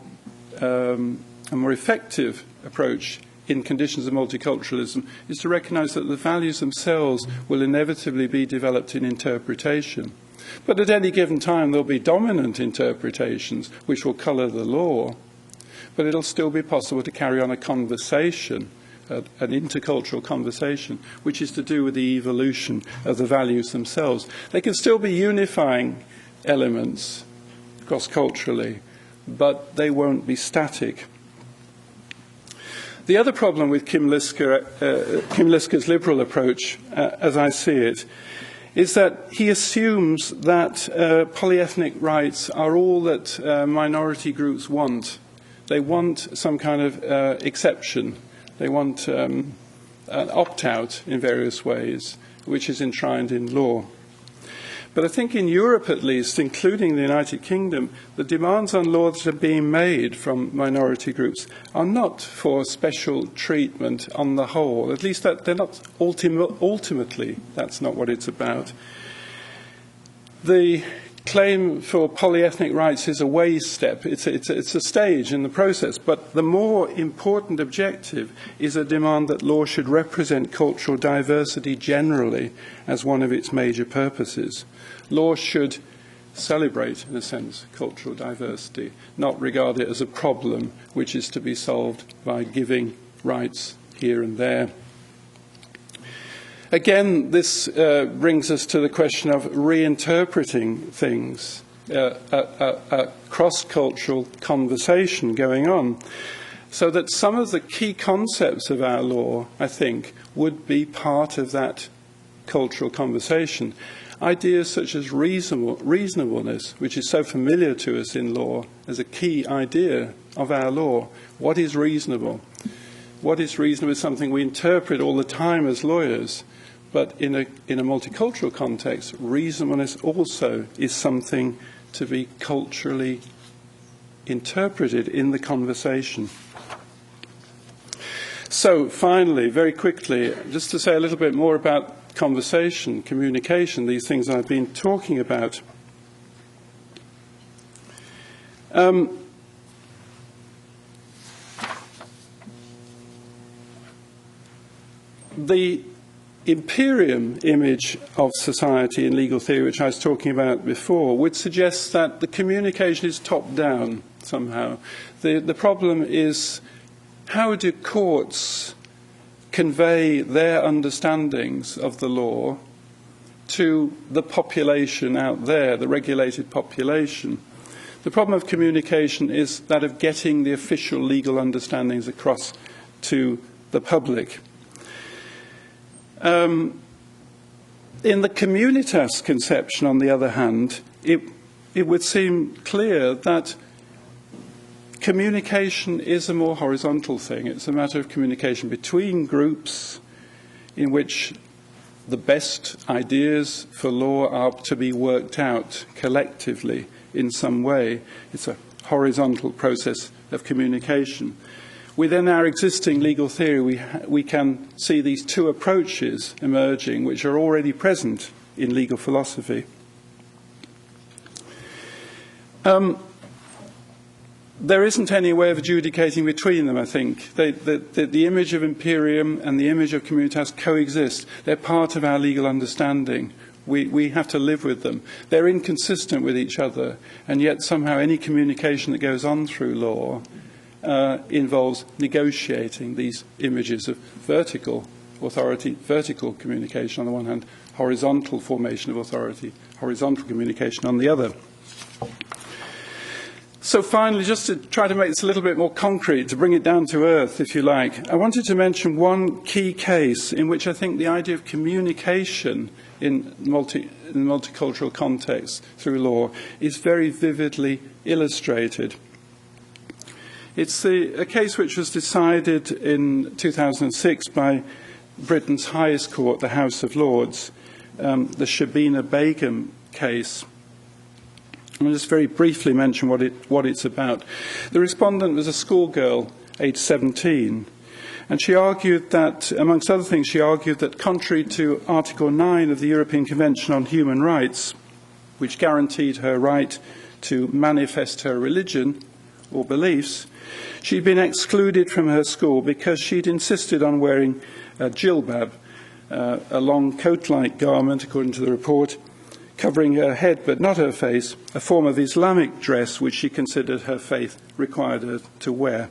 effective approach in conditions of multiculturalism is to recognise that the values themselves will inevitably be developed in interpretation. But at any given time there'll be dominant interpretations which will colour the law, but it'll still be possible to carry on a conversation, an intercultural conversation, which is to do with the evolution of the values themselves. They can still be unifying elements cross-culturally, but they won't be static. The other problem with Kim Liska's liberal approach, as I see it, is that he assumes that polyethnic rights are all that minority groups want. They want some kind of exception. They want an opt-out in various ways, which is enshrined in law. But I think in Europe, at least, including the United Kingdom, the demands on law that are being made from minority groups are not for special treatment on the whole. At least they're not ultimately, that's not what it's about. The claim for polyethnic rights is a way step. It's a stage in the process. But the more important objective is a demand that law should represent cultural diversity generally as one of its major purposes. Law should celebrate, in a sense, cultural diversity, not regard it as a problem which is to be solved by giving rights here and there. Again, this brings us to the question of reinterpreting things, a cross-cultural conversation going on, so that some of the key concepts of our law, I think, would be part of that cultural conversation. Ideas such as reasonableness, which is so familiar to us in law as a key idea of our law. What is reasonable? What is reasonable is something we interpret all the time as lawyers. But in a multicultural context, reasonableness also is something to be culturally interpreted in the conversation. So finally, very quickly, just to say a little bit more about conversation, communication, these things I've been talking about. The Imperium image of society in legal theory, which I was talking about before, would suggest that the communication is top-down somehow. The problem is, how do courts convey their understandings of the law to the population out there, the regulated population? The problem of communication is that of getting the official legal understandings across to the public. In the communitas conception, on the other hand, it would seem clear that communication is a more horizontal thing. It's a matter of communication between groups in which the best ideas for law are to be worked out collectively in some way. It's a horizontal process of communication. Within our existing legal theory, we can see these two approaches emerging, which are already present in legal philosophy. There isn't any way of adjudicating between them, I think. The image of imperium and the image of communitas coexist. They're part of our legal understanding. We have to live with them. They're inconsistent with each other, and yet somehow any communication that goes on through law involves negotiating these images of vertical authority, vertical communication on the one hand, horizontal formation of authority, horizontal communication on the other. So finally, just to try to make this a little bit more concrete, to bring it down to earth, if you like, I wanted to mention one key case in which I think the idea of communication in multicultural context through law is very vividly illustrated. It's a case which was decided in 2006 by Britain's highest court, the House of Lords, the Shabina Begum case. I'll just very briefly mention what it's about. The respondent was a schoolgirl, aged 17, and she argued that, amongst other things, she argued that contrary to Article 9 of the European Convention on Human Rights, which guaranteed her right to manifest her religion or beliefs, she'd been excluded from her school because she'd insisted on wearing a jilbab, a long coat-like garment, according to the report, covering her head but not her face, a form of Islamic dress which she considered her faith required her to wear.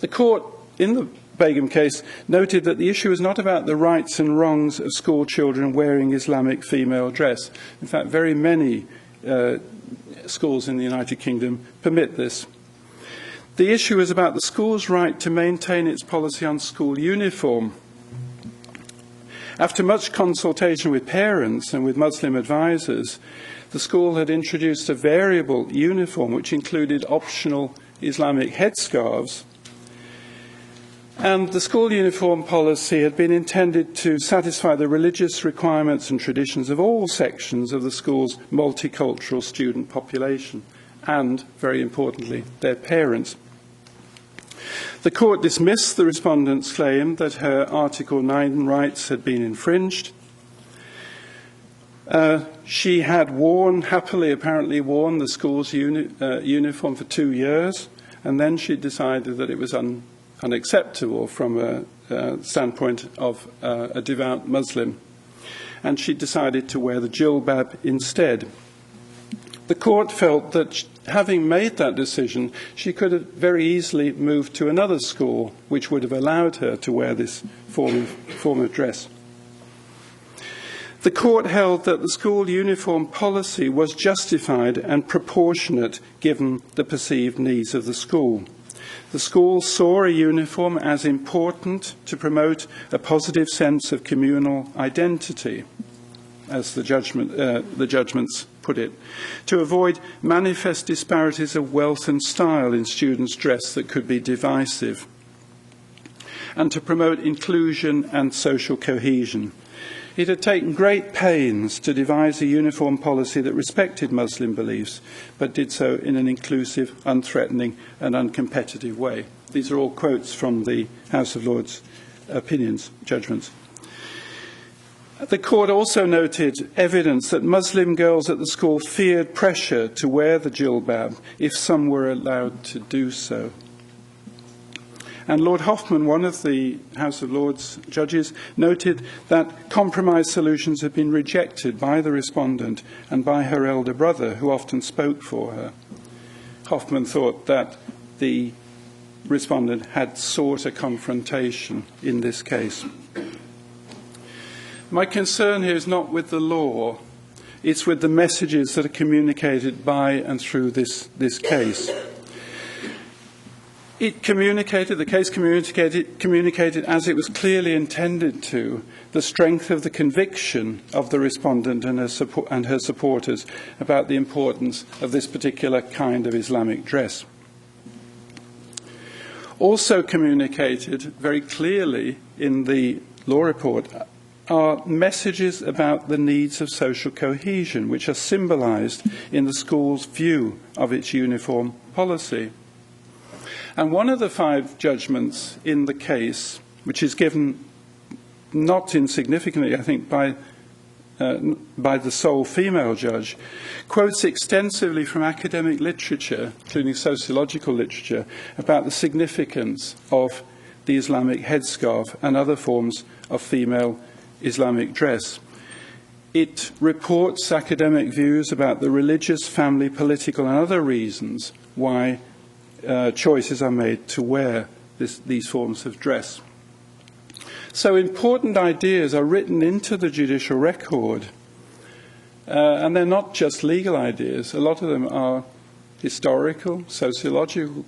The court, in the Begum case, noted that the issue is not about the rights and wrongs of school children wearing Islamic female dress. In fact, very many schools in the United Kingdom permit this. The issue is about the school's right to maintain its policy on school uniform. After much consultation with parents and with Muslim advisors, the school had introduced a variable uniform which included optional Islamic headscarves. And the school uniform policy had been intended to satisfy the religious requirements and traditions of all sections of the school's multicultural student population and, very importantly, their parents. The court dismissed the respondent's claim that her Article 9 rights had been infringed. She had happily apparently worn the school's uniform for 2 years, and then she decided that it was unacceptable from a standpoint of a devout Muslim, and she decided to wear the jilbab instead. The court felt that, having made that decision, she could have very easily moved to another school which would have allowed her to wear this form of dress. The court held that the school uniform policy was justified and proportionate given the perceived needs of the school. The school saw a uniform as important to promote a positive sense of communal identity, as the judgments put it, to avoid manifest disparities of wealth and style in students' dress that could be divisive, and to promote inclusion and social cohesion. It had taken great pains to devise a uniform policy that respected Muslim beliefs, but did so in an inclusive, unthreatening and uncompetitive way. These are all quotes from the House of Lords judgments. The court also noted evidence that Muslim girls at the school feared pressure to wear the jilbab if some were allowed to do so. And Lord Hoffman, one of the House of Lords judges, noted that compromise solutions had been rejected by the respondent and by her elder brother, who often spoke for her. Hoffman thought that the respondent had sought a confrontation in this case. My concern here is not with the law, it's with the messages that are communicated by and through this case. The case communicated as it was clearly intended to, the strength of the conviction of the respondent and her supporters about the importance of this particular kind of Islamic dress. Also communicated very clearly in the law report are messages about the needs of social cohesion, which are symbolised in the school's view of its uniform policy. And one of the 5 judgments in the case, which is given not insignificantly, I think, by the sole female judge, quotes extensively from academic literature, including sociological literature, about the significance of the Islamic headscarf and other forms of female Islamic dress. It reports academic views about the religious, family, political and other reasons why choices are made to wear these forms of dress. So important ideas are written into the judicial record, and they're not just legal ideas. A lot of them are historical, sociological,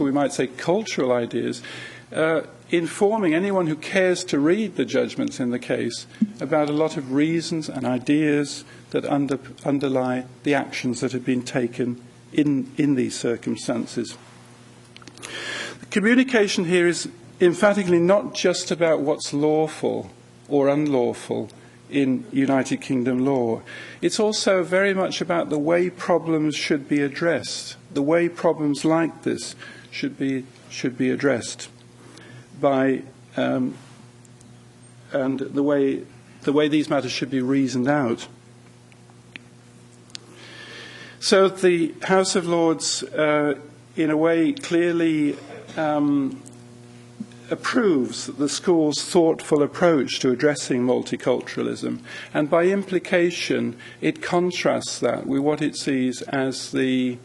we might say cultural ideas, informing anyone who cares to read the judgments in the case about a lot of reasons and ideas that underlie the actions that have been taken in these circumstances. The communication here is emphatically not just about what's lawful or unlawful in United Kingdom law. It's also very much about the way problems should be addressed, the way problems like this should be addressed by, and the way these matters should be reasoned out. So the House of Lords, in a way, clearly approves the school's thoughtful approach to addressing multiculturalism, and by implication it contrasts that with what it sees as the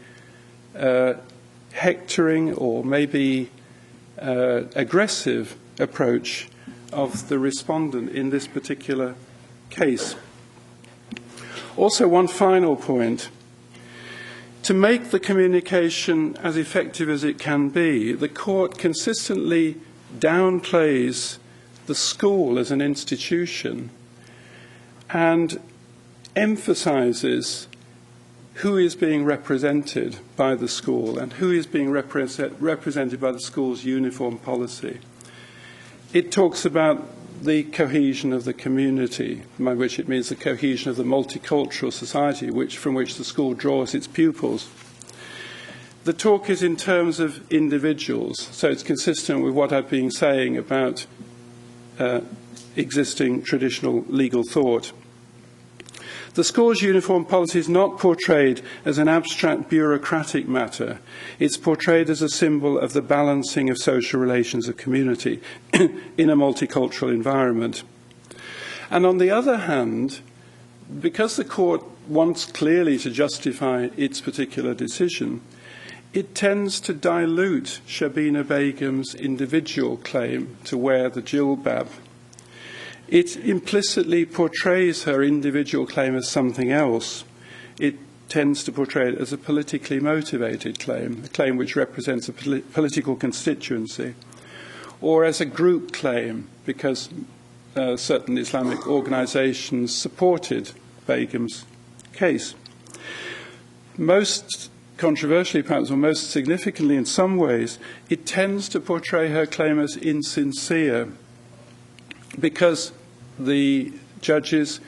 hectoring or maybe aggressive approach of the respondent in this particular case. Also, one final point. To make the communication as effective as it can be, the court consistently downplays the school as an institution and emphasises who is being represented by the school and who is being represented by the school's uniform policy. It talks about the cohesion of the community, by which it means the cohesion of the multicultural society from which the school draws its pupils. The talk is in terms of individuals, so it's consistent with what I've been saying about existing traditional legal thought. The school's uniform policy is not portrayed as an abstract bureaucratic matter. It's portrayed as a symbol of the balancing of social relations of community in a multicultural environment. And on the other hand, because the court wants clearly to justify its particular decision, it tends to dilute Shabina Begum's individual claim to wear the jilbab. It implicitly portrays her individual claim as something else. It tends to portray it as a politically motivated claim, a claim which represents a political constituency, or as a group claim because certain Islamic organisations supported Begum's case. Most controversially, perhaps, or most significantly in some ways, it tends to portray her claim as insincere because the judges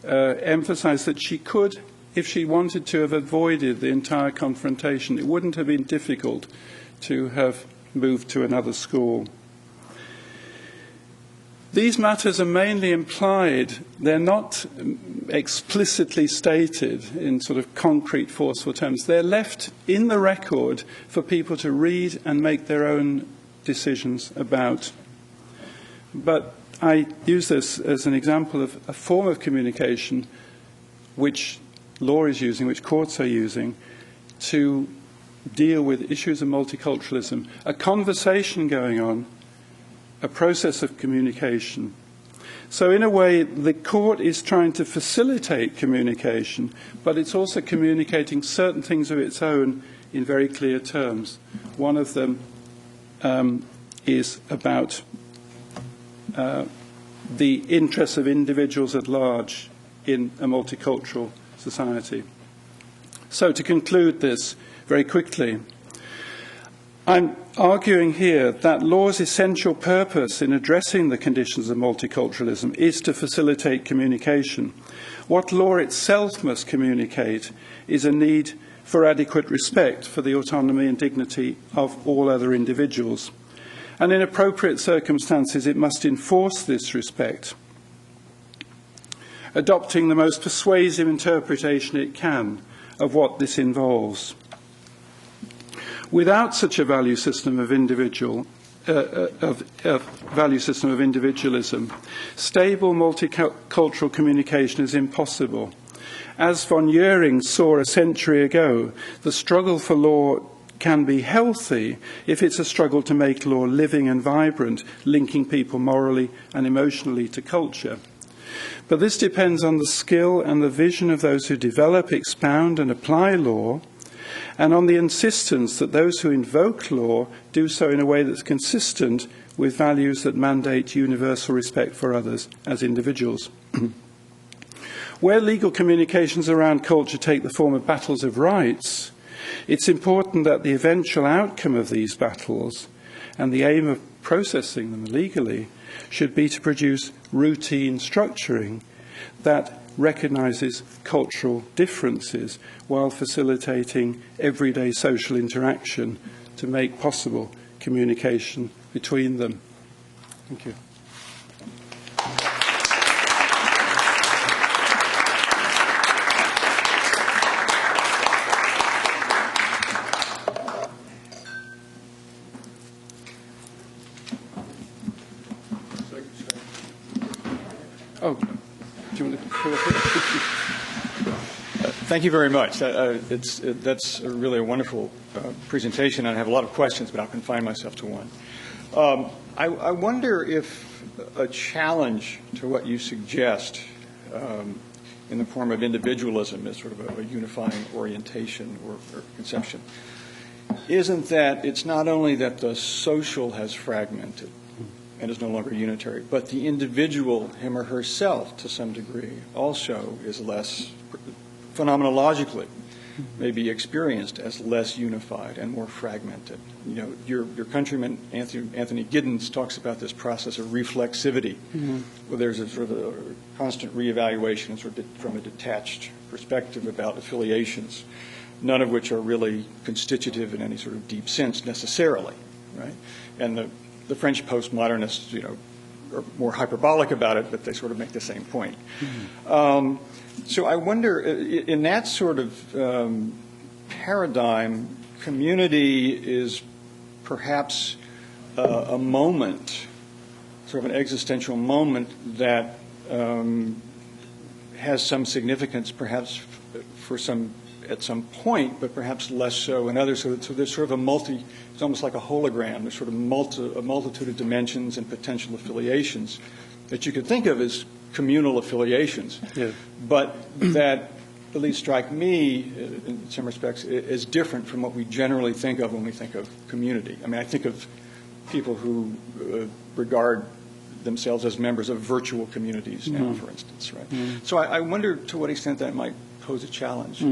emphasise that she could, if she wanted to, have avoided the entire confrontation. It wouldn't have been difficult to have moved to another school. These matters are mainly implied. They're not explicitly stated in sort of concrete, forceful terms. They're left in the record for people to read and make their own decisions about. But I use this as an example of a form of communication which law is using, which courts are using, to deal with issues of multiculturalism. A conversation going on, a process of communication. So in a way, the court is trying to facilitate communication, but it's also communicating certain things of its own in very clear terms. One of them is about the interests of individuals at large in a multicultural society. So to conclude this very quickly, I'm arguing here that law's essential purpose in addressing the conditions of multiculturalism is to facilitate communication. What law itself must communicate is a need for adequate respect for the autonomy and dignity of all other individuals. And in appropriate circumstances, it must enforce this respect, adopting the most persuasive interpretation it can of what this involves. Without such a value system of individualism, stable multicultural communication is impossible. As von Euring saw a century ago, the struggle for law can be healthy if it's a struggle to make law living and vibrant, linking people morally and emotionally to culture. But this depends on the skill and the vision of those who develop, expound and apply law, and on the insistence that those who invoke law do so in a way that's consistent with values that mandate universal respect for others as individuals. Where legal communications around culture take the form of battles of rights, it's important that the eventual outcome of these battles and the aim of processing them legally should be to produce routine structuring that recognises cultural differences while facilitating everyday social interaction to make possible communication between them. Thank you. Oh, do you want to fill up it? Thank you very much. That's really a wonderful presentation. I have a lot of questions, but I'll confine myself to one. I wonder if a challenge to what you suggest in the form of individualism as sort of a unifying orientation or conception isn't that it's not only that the social has fragmented and is no longer unitary, but the individual, him or herself, to some degree, also is less, phenomenologically, may be experienced as less unified and more fragmented. You know, your countryman, Anthony Giddens, talks about this process of reflexivity, where there's a sort of a constant reevaluation sort of from a detached perspective about affiliations, none of which are really constitutive in any sort of deep sense necessarily, right? And the French postmodernists, you know, are more hyperbolic about it, but they sort of make the same point. So I wonder, in that sort of paradigm, community is perhaps a moment, sort of an existential moment that has some significance perhaps for some at some point, but perhaps less so in others. So there's sort of it's almost like a hologram. There's sort of a multitude of dimensions and potential affiliations that you could think of as communal affiliations, but that at least strike me, in some respects, as different from what we generally think of when we think of community. I mean, I think of people who regard themselves as members of virtual communities now, for instance, right? So I wonder to what extent that might pose a challenge.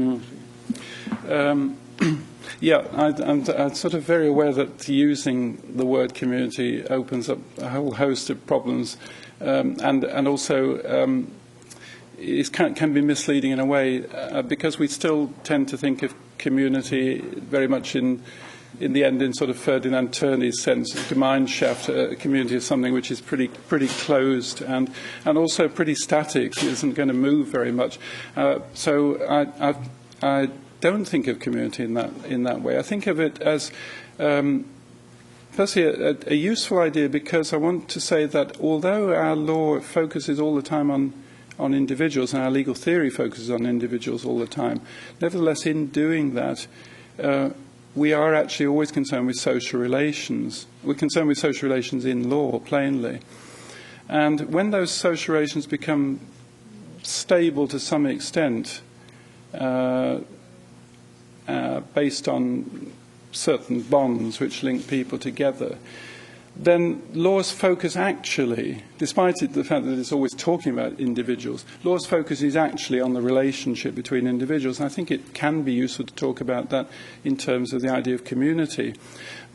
Yeah, I'm sort of very aware that using the word community opens up a whole host of problems, and also it can be misleading in a way because we still tend to think of community very much in the end in sort of Ferdinand Turney's sense, Gemeinschaft, a community is something which is pretty closed and also pretty static. It isn't going to move very much. So I don't think of community in that way. I think of it as firstly a useful idea, because I want to say that although our law focuses all the time on individuals and our legal theory focuses on individuals all the time, nevertheless in doing that we are actually always concerned with social relations. We're concerned with social relations in law, plainly. And when those social relations become stable to some extent, based on certain bonds which link people together, then law's focus actually, despite the fact that it's always talking about individuals, law's focus is actually on the relationship between individuals. And I think it can be useful to talk about that in terms of the idea of community.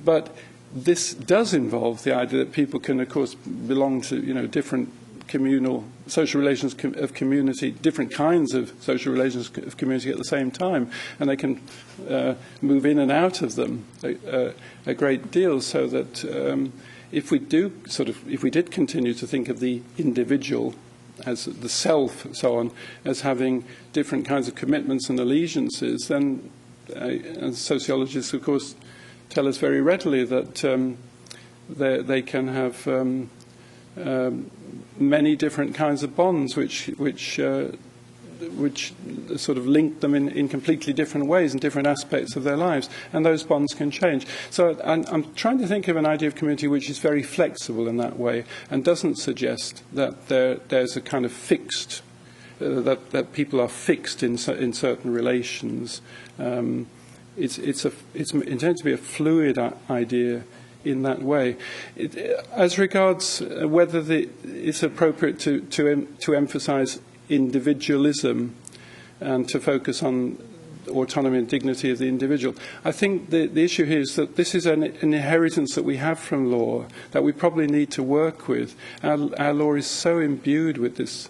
But this does involve the idea that people can, of course, belong to, different communal social relations of community, different kinds of social relations of community at the same time, and they can move in and out of them a great deal, so that if we did continue to think of the individual as the self, so on, as having different kinds of commitments and allegiances, then and sociologists, of course, tell us very readily that they can have many different kinds of bonds which sort of link them in completely different ways in different aspects of their lives, and those bonds can change. So I'm trying to think of an idea of community which is very flexible in that way and doesn't suggest that there's a kind of fixed, that people are fixed in certain relations. It's intended to be a fluid idea in that way. As regards whether it's appropriate to emphasize individualism and to focus on autonomy and dignity of the individual, I think the issue here is that this is an inheritance that we have from law that we probably need to work with. Our law is so imbued with this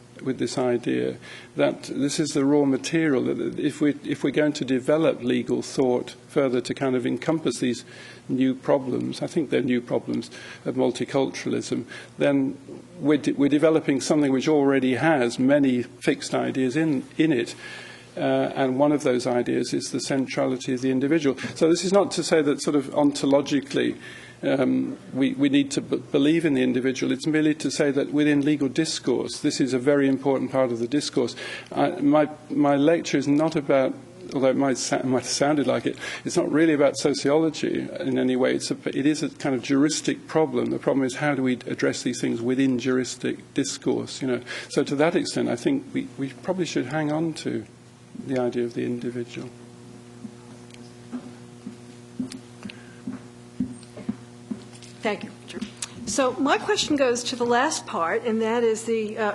idea that this is the raw material. That if we're going to develop legal thought further to kind of encompass these new problems, I think they're new problems of multiculturalism, then we're developing something which already has many fixed ideas in it. And one of those ideas is the centrality of the individual. So this is not to say that sort of ontologically we need to believe in the individual. It's merely to say that within legal discourse, this is a very important part of the discourse. My lecture is not about, although it might have sounded like it, it's not really about sociology in any way. It is a kind of juristic problem. The problem is, how do we address these things within juristic discourse? So to that extent, I think we probably should hang on to the idea of the individual. Thank you. So my question goes to the last part, and that is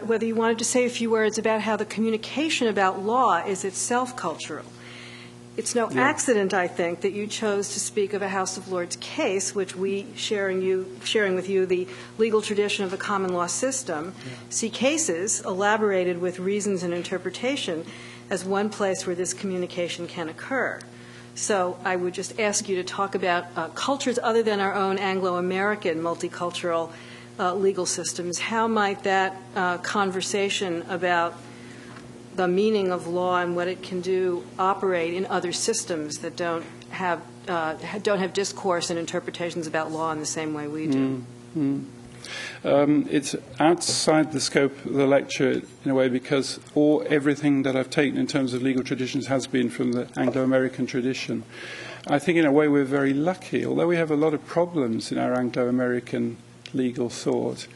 whether you wanted to say a few words about how the communication about law is itself cultural. It's no accident, I think, that you chose to speak of a House of Lords case, which we, sharing with you the legal tradition of the common law system, see cases elaborated with reasons and interpretation as one place where this communication can occur. So I would just ask you to talk about cultures other than our own Anglo-American multicultural legal systems. How might that conversation about the meaning of law and what it can do operate in other systems that don't have discourse and interpretations about law in the same way we do? It's outside the scope of the lecture in a way, because everything that I've taken in terms of legal traditions has been from the Anglo-American tradition. I think in a way we're very lucky. Although we have a lot of problems in our Anglo-American legal thought,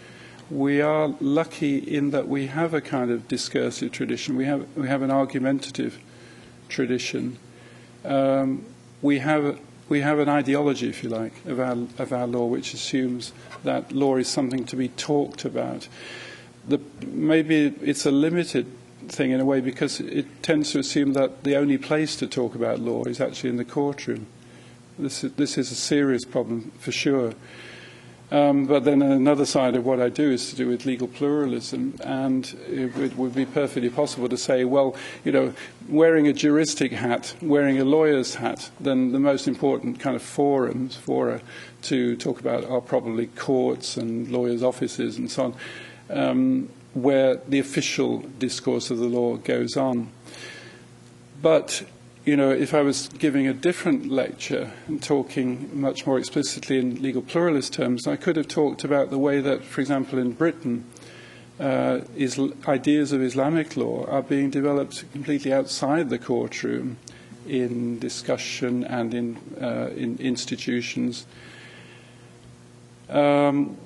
we are lucky in that we have a kind of discursive tradition. We have an argumentative tradition. We have an ideology, if you like, of our law, which assumes that law is something to be talked about. Maybe it's a limited thing in a way, because it tends to assume that the only place to talk about law is actually in the courtroom. This is a serious problem for sure. But then another side of what I do is to do with legal pluralism, and it would be perfectly possible to say, well, wearing a juristic hat, wearing a lawyer's hat, then the most important kind of fora to talk about are probably courts and lawyers' offices and so on, where the official discourse of the law goes on. But if I was giving a different lecture and talking much more explicitly in legal pluralist terms, I could have talked about the way that, for example, in Britain, ideas of Islamic law are being developed completely outside the courtroom in discussion and in institutions,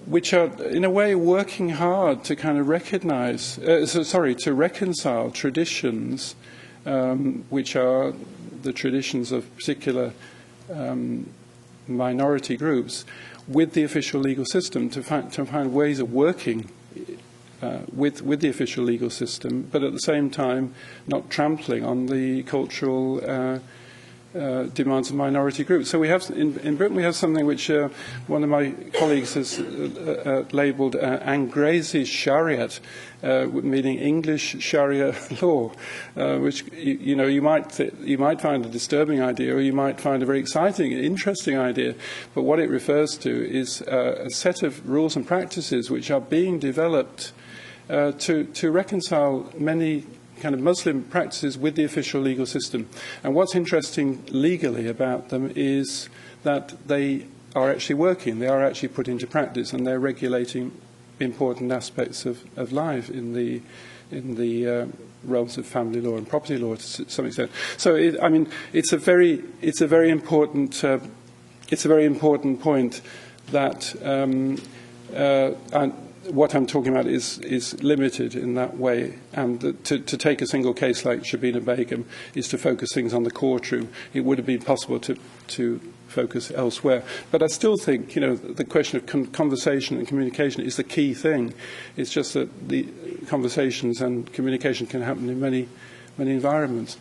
which are, in a way, working hard to kind of reconcile traditions which are the traditions of particular minority groups with the official legal system, to find ways of working with the official legal system, but at the same time not trampling on the cultural demands of minority groups. So we have, in Britain, we have something which one of my colleagues has labelled Angrezi Shariat, meaning English Sharia law, which you might find a disturbing idea, or you might find a very exciting, interesting idea. But what it refers to is a set of rules and practices which are being developed to reconcile many kind of Muslim practices with the official legal system. And what's interesting legally about them is that they are actually working, they are actually put into practice, and they're regulating important aspects of life in the realms of family law and property law to some extent. So, it's a very important point that. And what I'm talking about is limited in that way, and to take a single case like Shabina Begum is to focus things on the courtroom. It would have been possible to focus elsewhere. But I still think, the question of conversation and communication is the key thing. It's just that the conversations and communication can happen in many environments.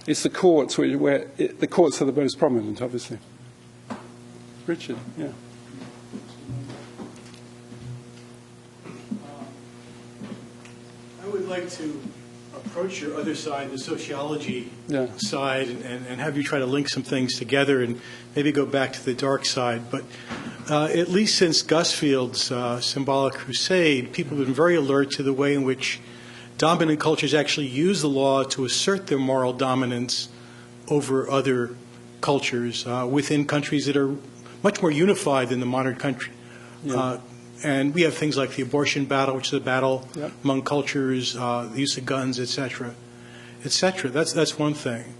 It's the courts where the courts are the most prominent, obviously. Richard, yeah. I would like to approach your other side, the sociology side, and have you try to link some things together and maybe go back to the dark side. But at least since Gusfield's symbolic crusade, people have been very alert to the way in which dominant cultures actually use the law to assert their moral dominance over other cultures within countries that are much more unified than the modern country. Yeah. And we have things like the abortion battle, which is a battle among cultures, the use of guns, et cetera, et cetera. That's one thing.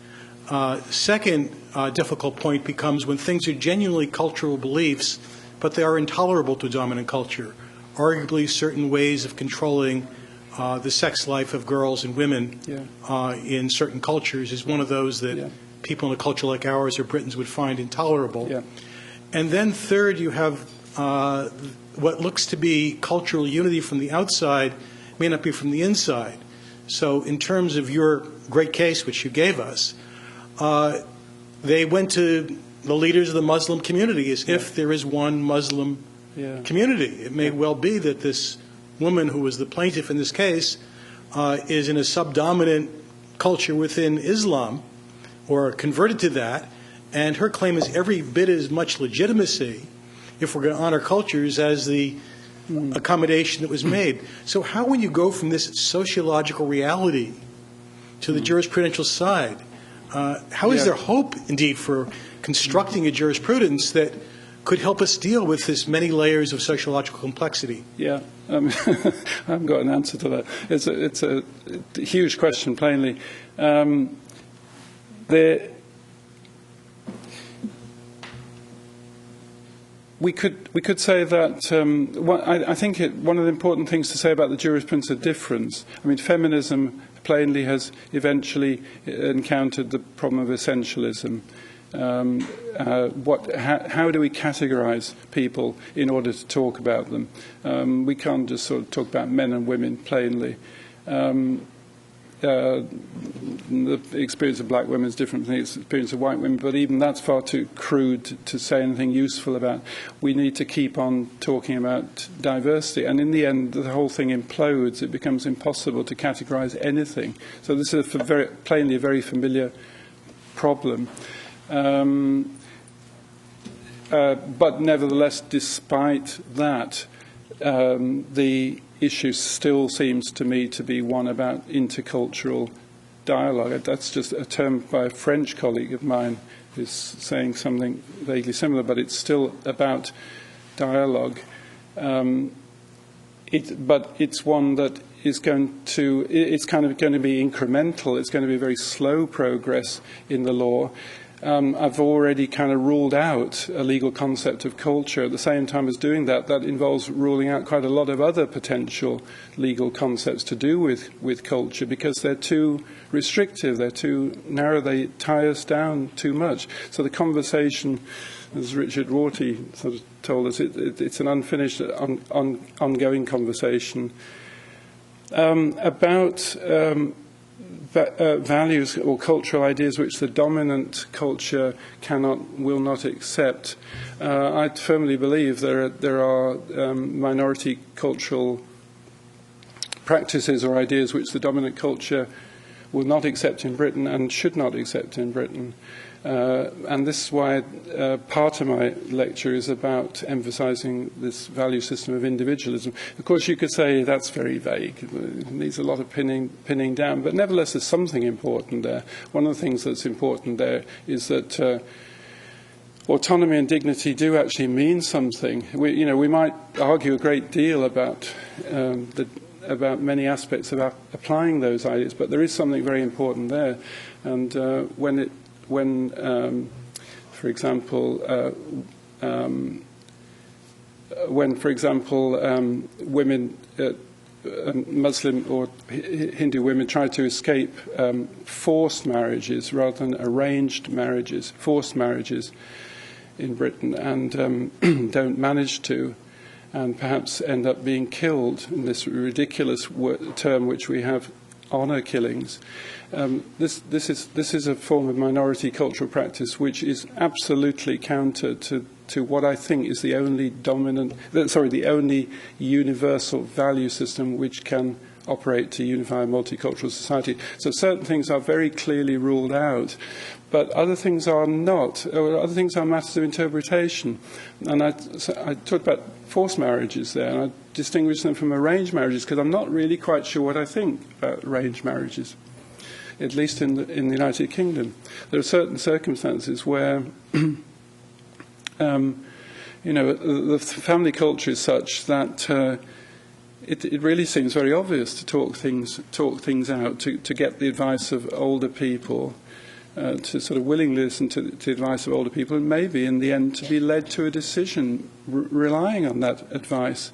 Second difficult point becomes when things are genuinely cultural beliefs, but they are intolerable to dominant culture. Arguably, certain ways of controlling the sex life of girls and women in certain cultures is one of those that people in a culture like ours or Britons would find intolerable. Yeah. And then third, you have what looks to be cultural unity from the outside may not be from the inside. So in terms of your great case, which you gave us, they went to the leaders of the Muslim community as if there is one Muslim community. It may well be that this woman who was the plaintiff in this case is in a subdominant culture within Islam or converted to that, and her claim is every bit as much legitimacy if we're going to honor cultures as the accommodation that was made. So how will you go from this sociological reality to the jurisprudential side? How is there hope, indeed, for constructing a jurisprudence that could help us deal with this many layers of sociological complexity? Yeah, I haven't got an answer to that. It's a huge question, plainly. We could say that I think one of the important things to say about the jurisprudence of difference. I mean, feminism plainly has eventually encountered the problem of essentialism. How do we categorise people in order to talk about them? We can't just sort of talk about men and women plainly. The experience of black women is different from the experience of white women, but even that's far too crude to say anything useful about. We need to keep on talking about diversity, and in the end, the whole thing implodes. It becomes impossible to categorise anything. So this is plainly a very familiar problem. But nevertheless, despite that, the issue still seems to me to be one about intercultural dialogue. That's just a term by a French colleague of mine who's saying something vaguely similar, but it's still about dialogue. But it's one that is it's kind of going to be incremental. It's going to be very slow progress in the law. I've already kind of ruled out a legal concept of culture. At the same time as doing that, that involves ruling out quite a lot of other potential legal concepts to do with culture, because they're too restrictive, they're too narrow, they tie us down too much. So the conversation, as Richard Rorty sort of told us, it's an unfinished, ongoing conversation about values or cultural ideas which the dominant culture will not accept. I firmly believe there are minority cultural practices or ideas which the dominant culture will not accept in Britain and should not accept in Britain. And this is why part of my lecture is about emphasising this value system of individualism. Of course, you could say that's very vague. It needs a lot of pinning down. But nevertheless, there's something important there. One of the things that's important there is that autonomy and dignity do actually mean something. We might argue a great deal about many aspects of applying those ideas, but there is something very important there. And when, for example, women, Muslim or Hindu women try to escape forced marriages rather than arranged marriages, forced marriages in Britain, and don't manage to, and perhaps end up being killed in this ridiculous term which we have, honour killings. This is a form of minority cultural practice which is absolutely counter to what I think is the only the only universal value system which can operate to unify a multicultural society. So certain things are very clearly ruled out, but other things are not, or other things are matters of interpretation. And I talked about forced marriages there, and I distinguish them from arranged marriages because I'm not really quite sure what I think about arranged marriages, at least in the United Kingdom. There are certain circumstances where the family culture is such that it really seems very obvious to talk things out, to get the advice of older people, to sort of willingly listen to the advice of older people, and maybe in the end to be led to a decision relying on that advice.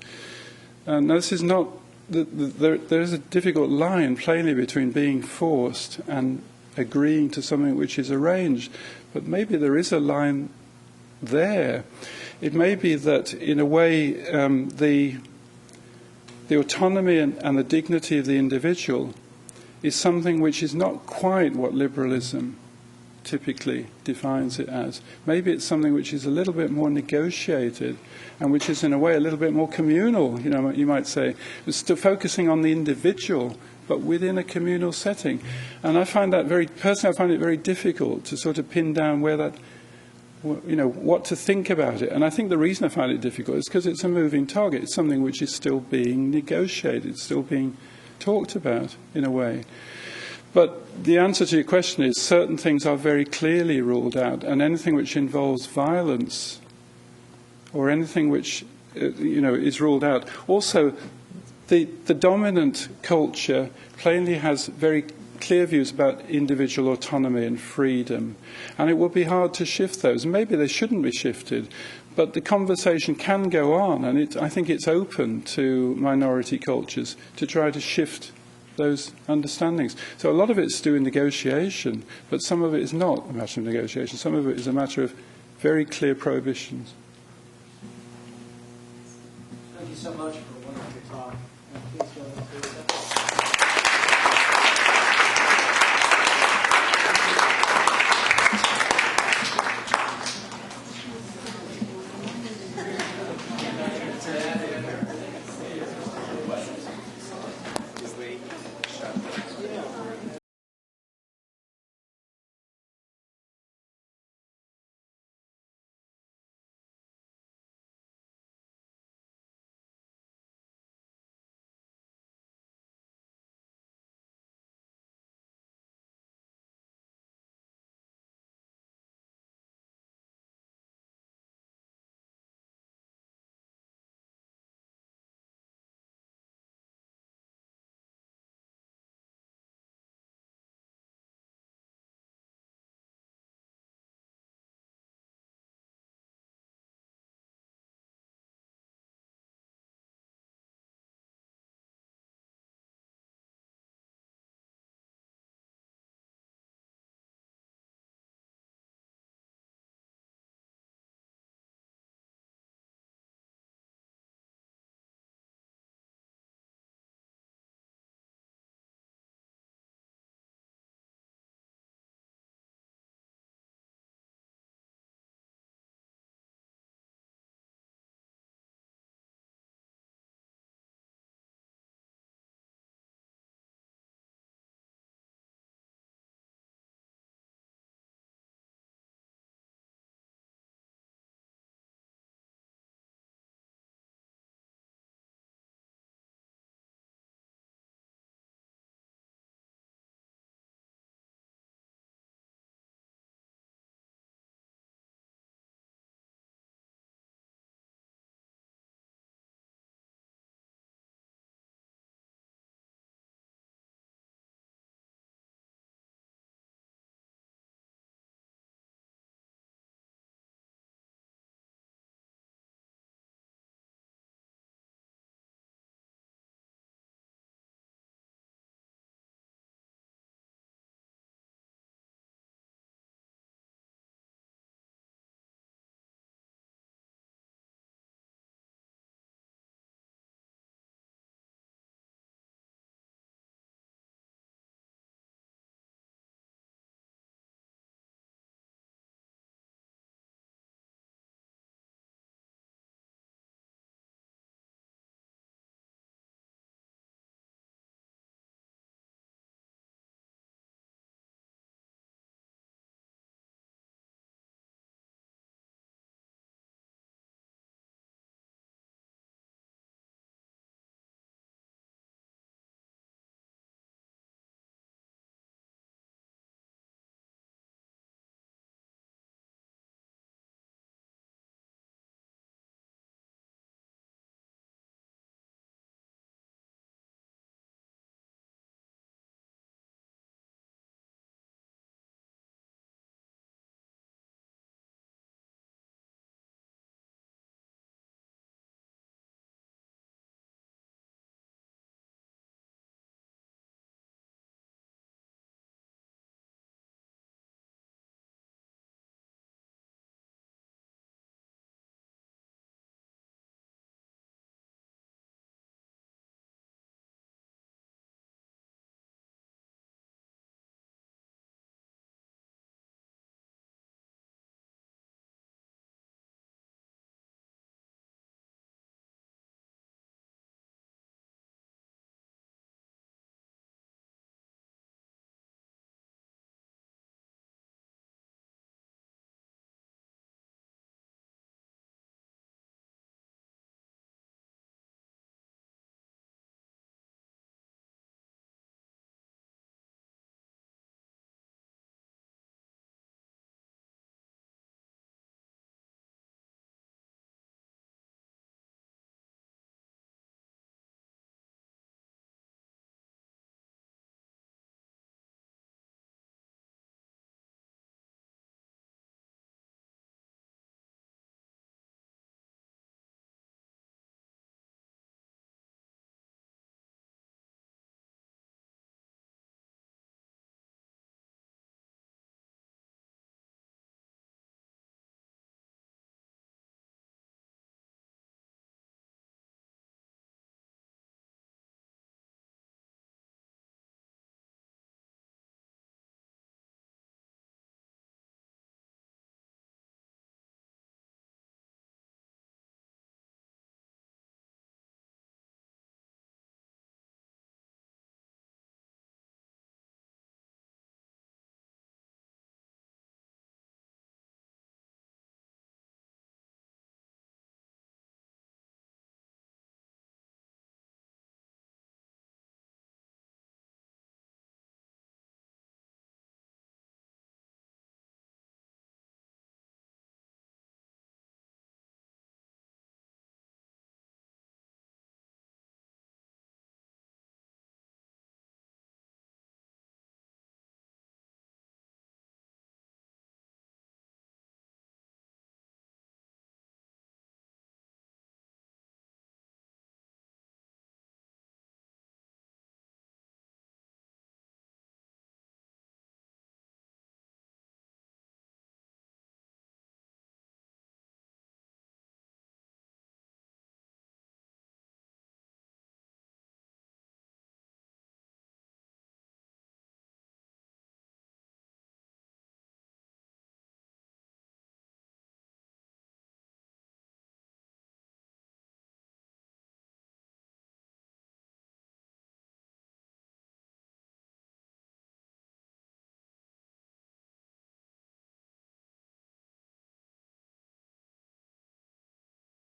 Now, this is not. There is a difficult line plainly between being forced and agreeing to something which is arranged, but maybe there is a line there. It may be that, in a way, the autonomy and the dignity of the individual is something which is not quite what liberalism typically defines it as. Maybe it's something which is a little bit more negotiated and which is, in a way, a little bit more communal, you might say. It's still focusing on the individual, but within a communal setting. And I find that personally, I find it very difficult to sort of pin down where that, what to think about it. And I think the reason I find it difficult is because it's a moving target. It's something which is still being negotiated, still being talked about, in a way. But the answer to your question is certain things are very clearly ruled out, and anything which involves violence or anything which is ruled out. Also, the dominant culture plainly has very clear views about individual autonomy and freedom, and it will be hard to shift those. Maybe they shouldn't be shifted, but the conversation can go on, and I think it's open to minority cultures to try to shift those understandings. So a lot of it's to do with negotiation, but some of it is not a matter of negotiation. Some of it is a matter of very clear prohibitions. Thank you so much.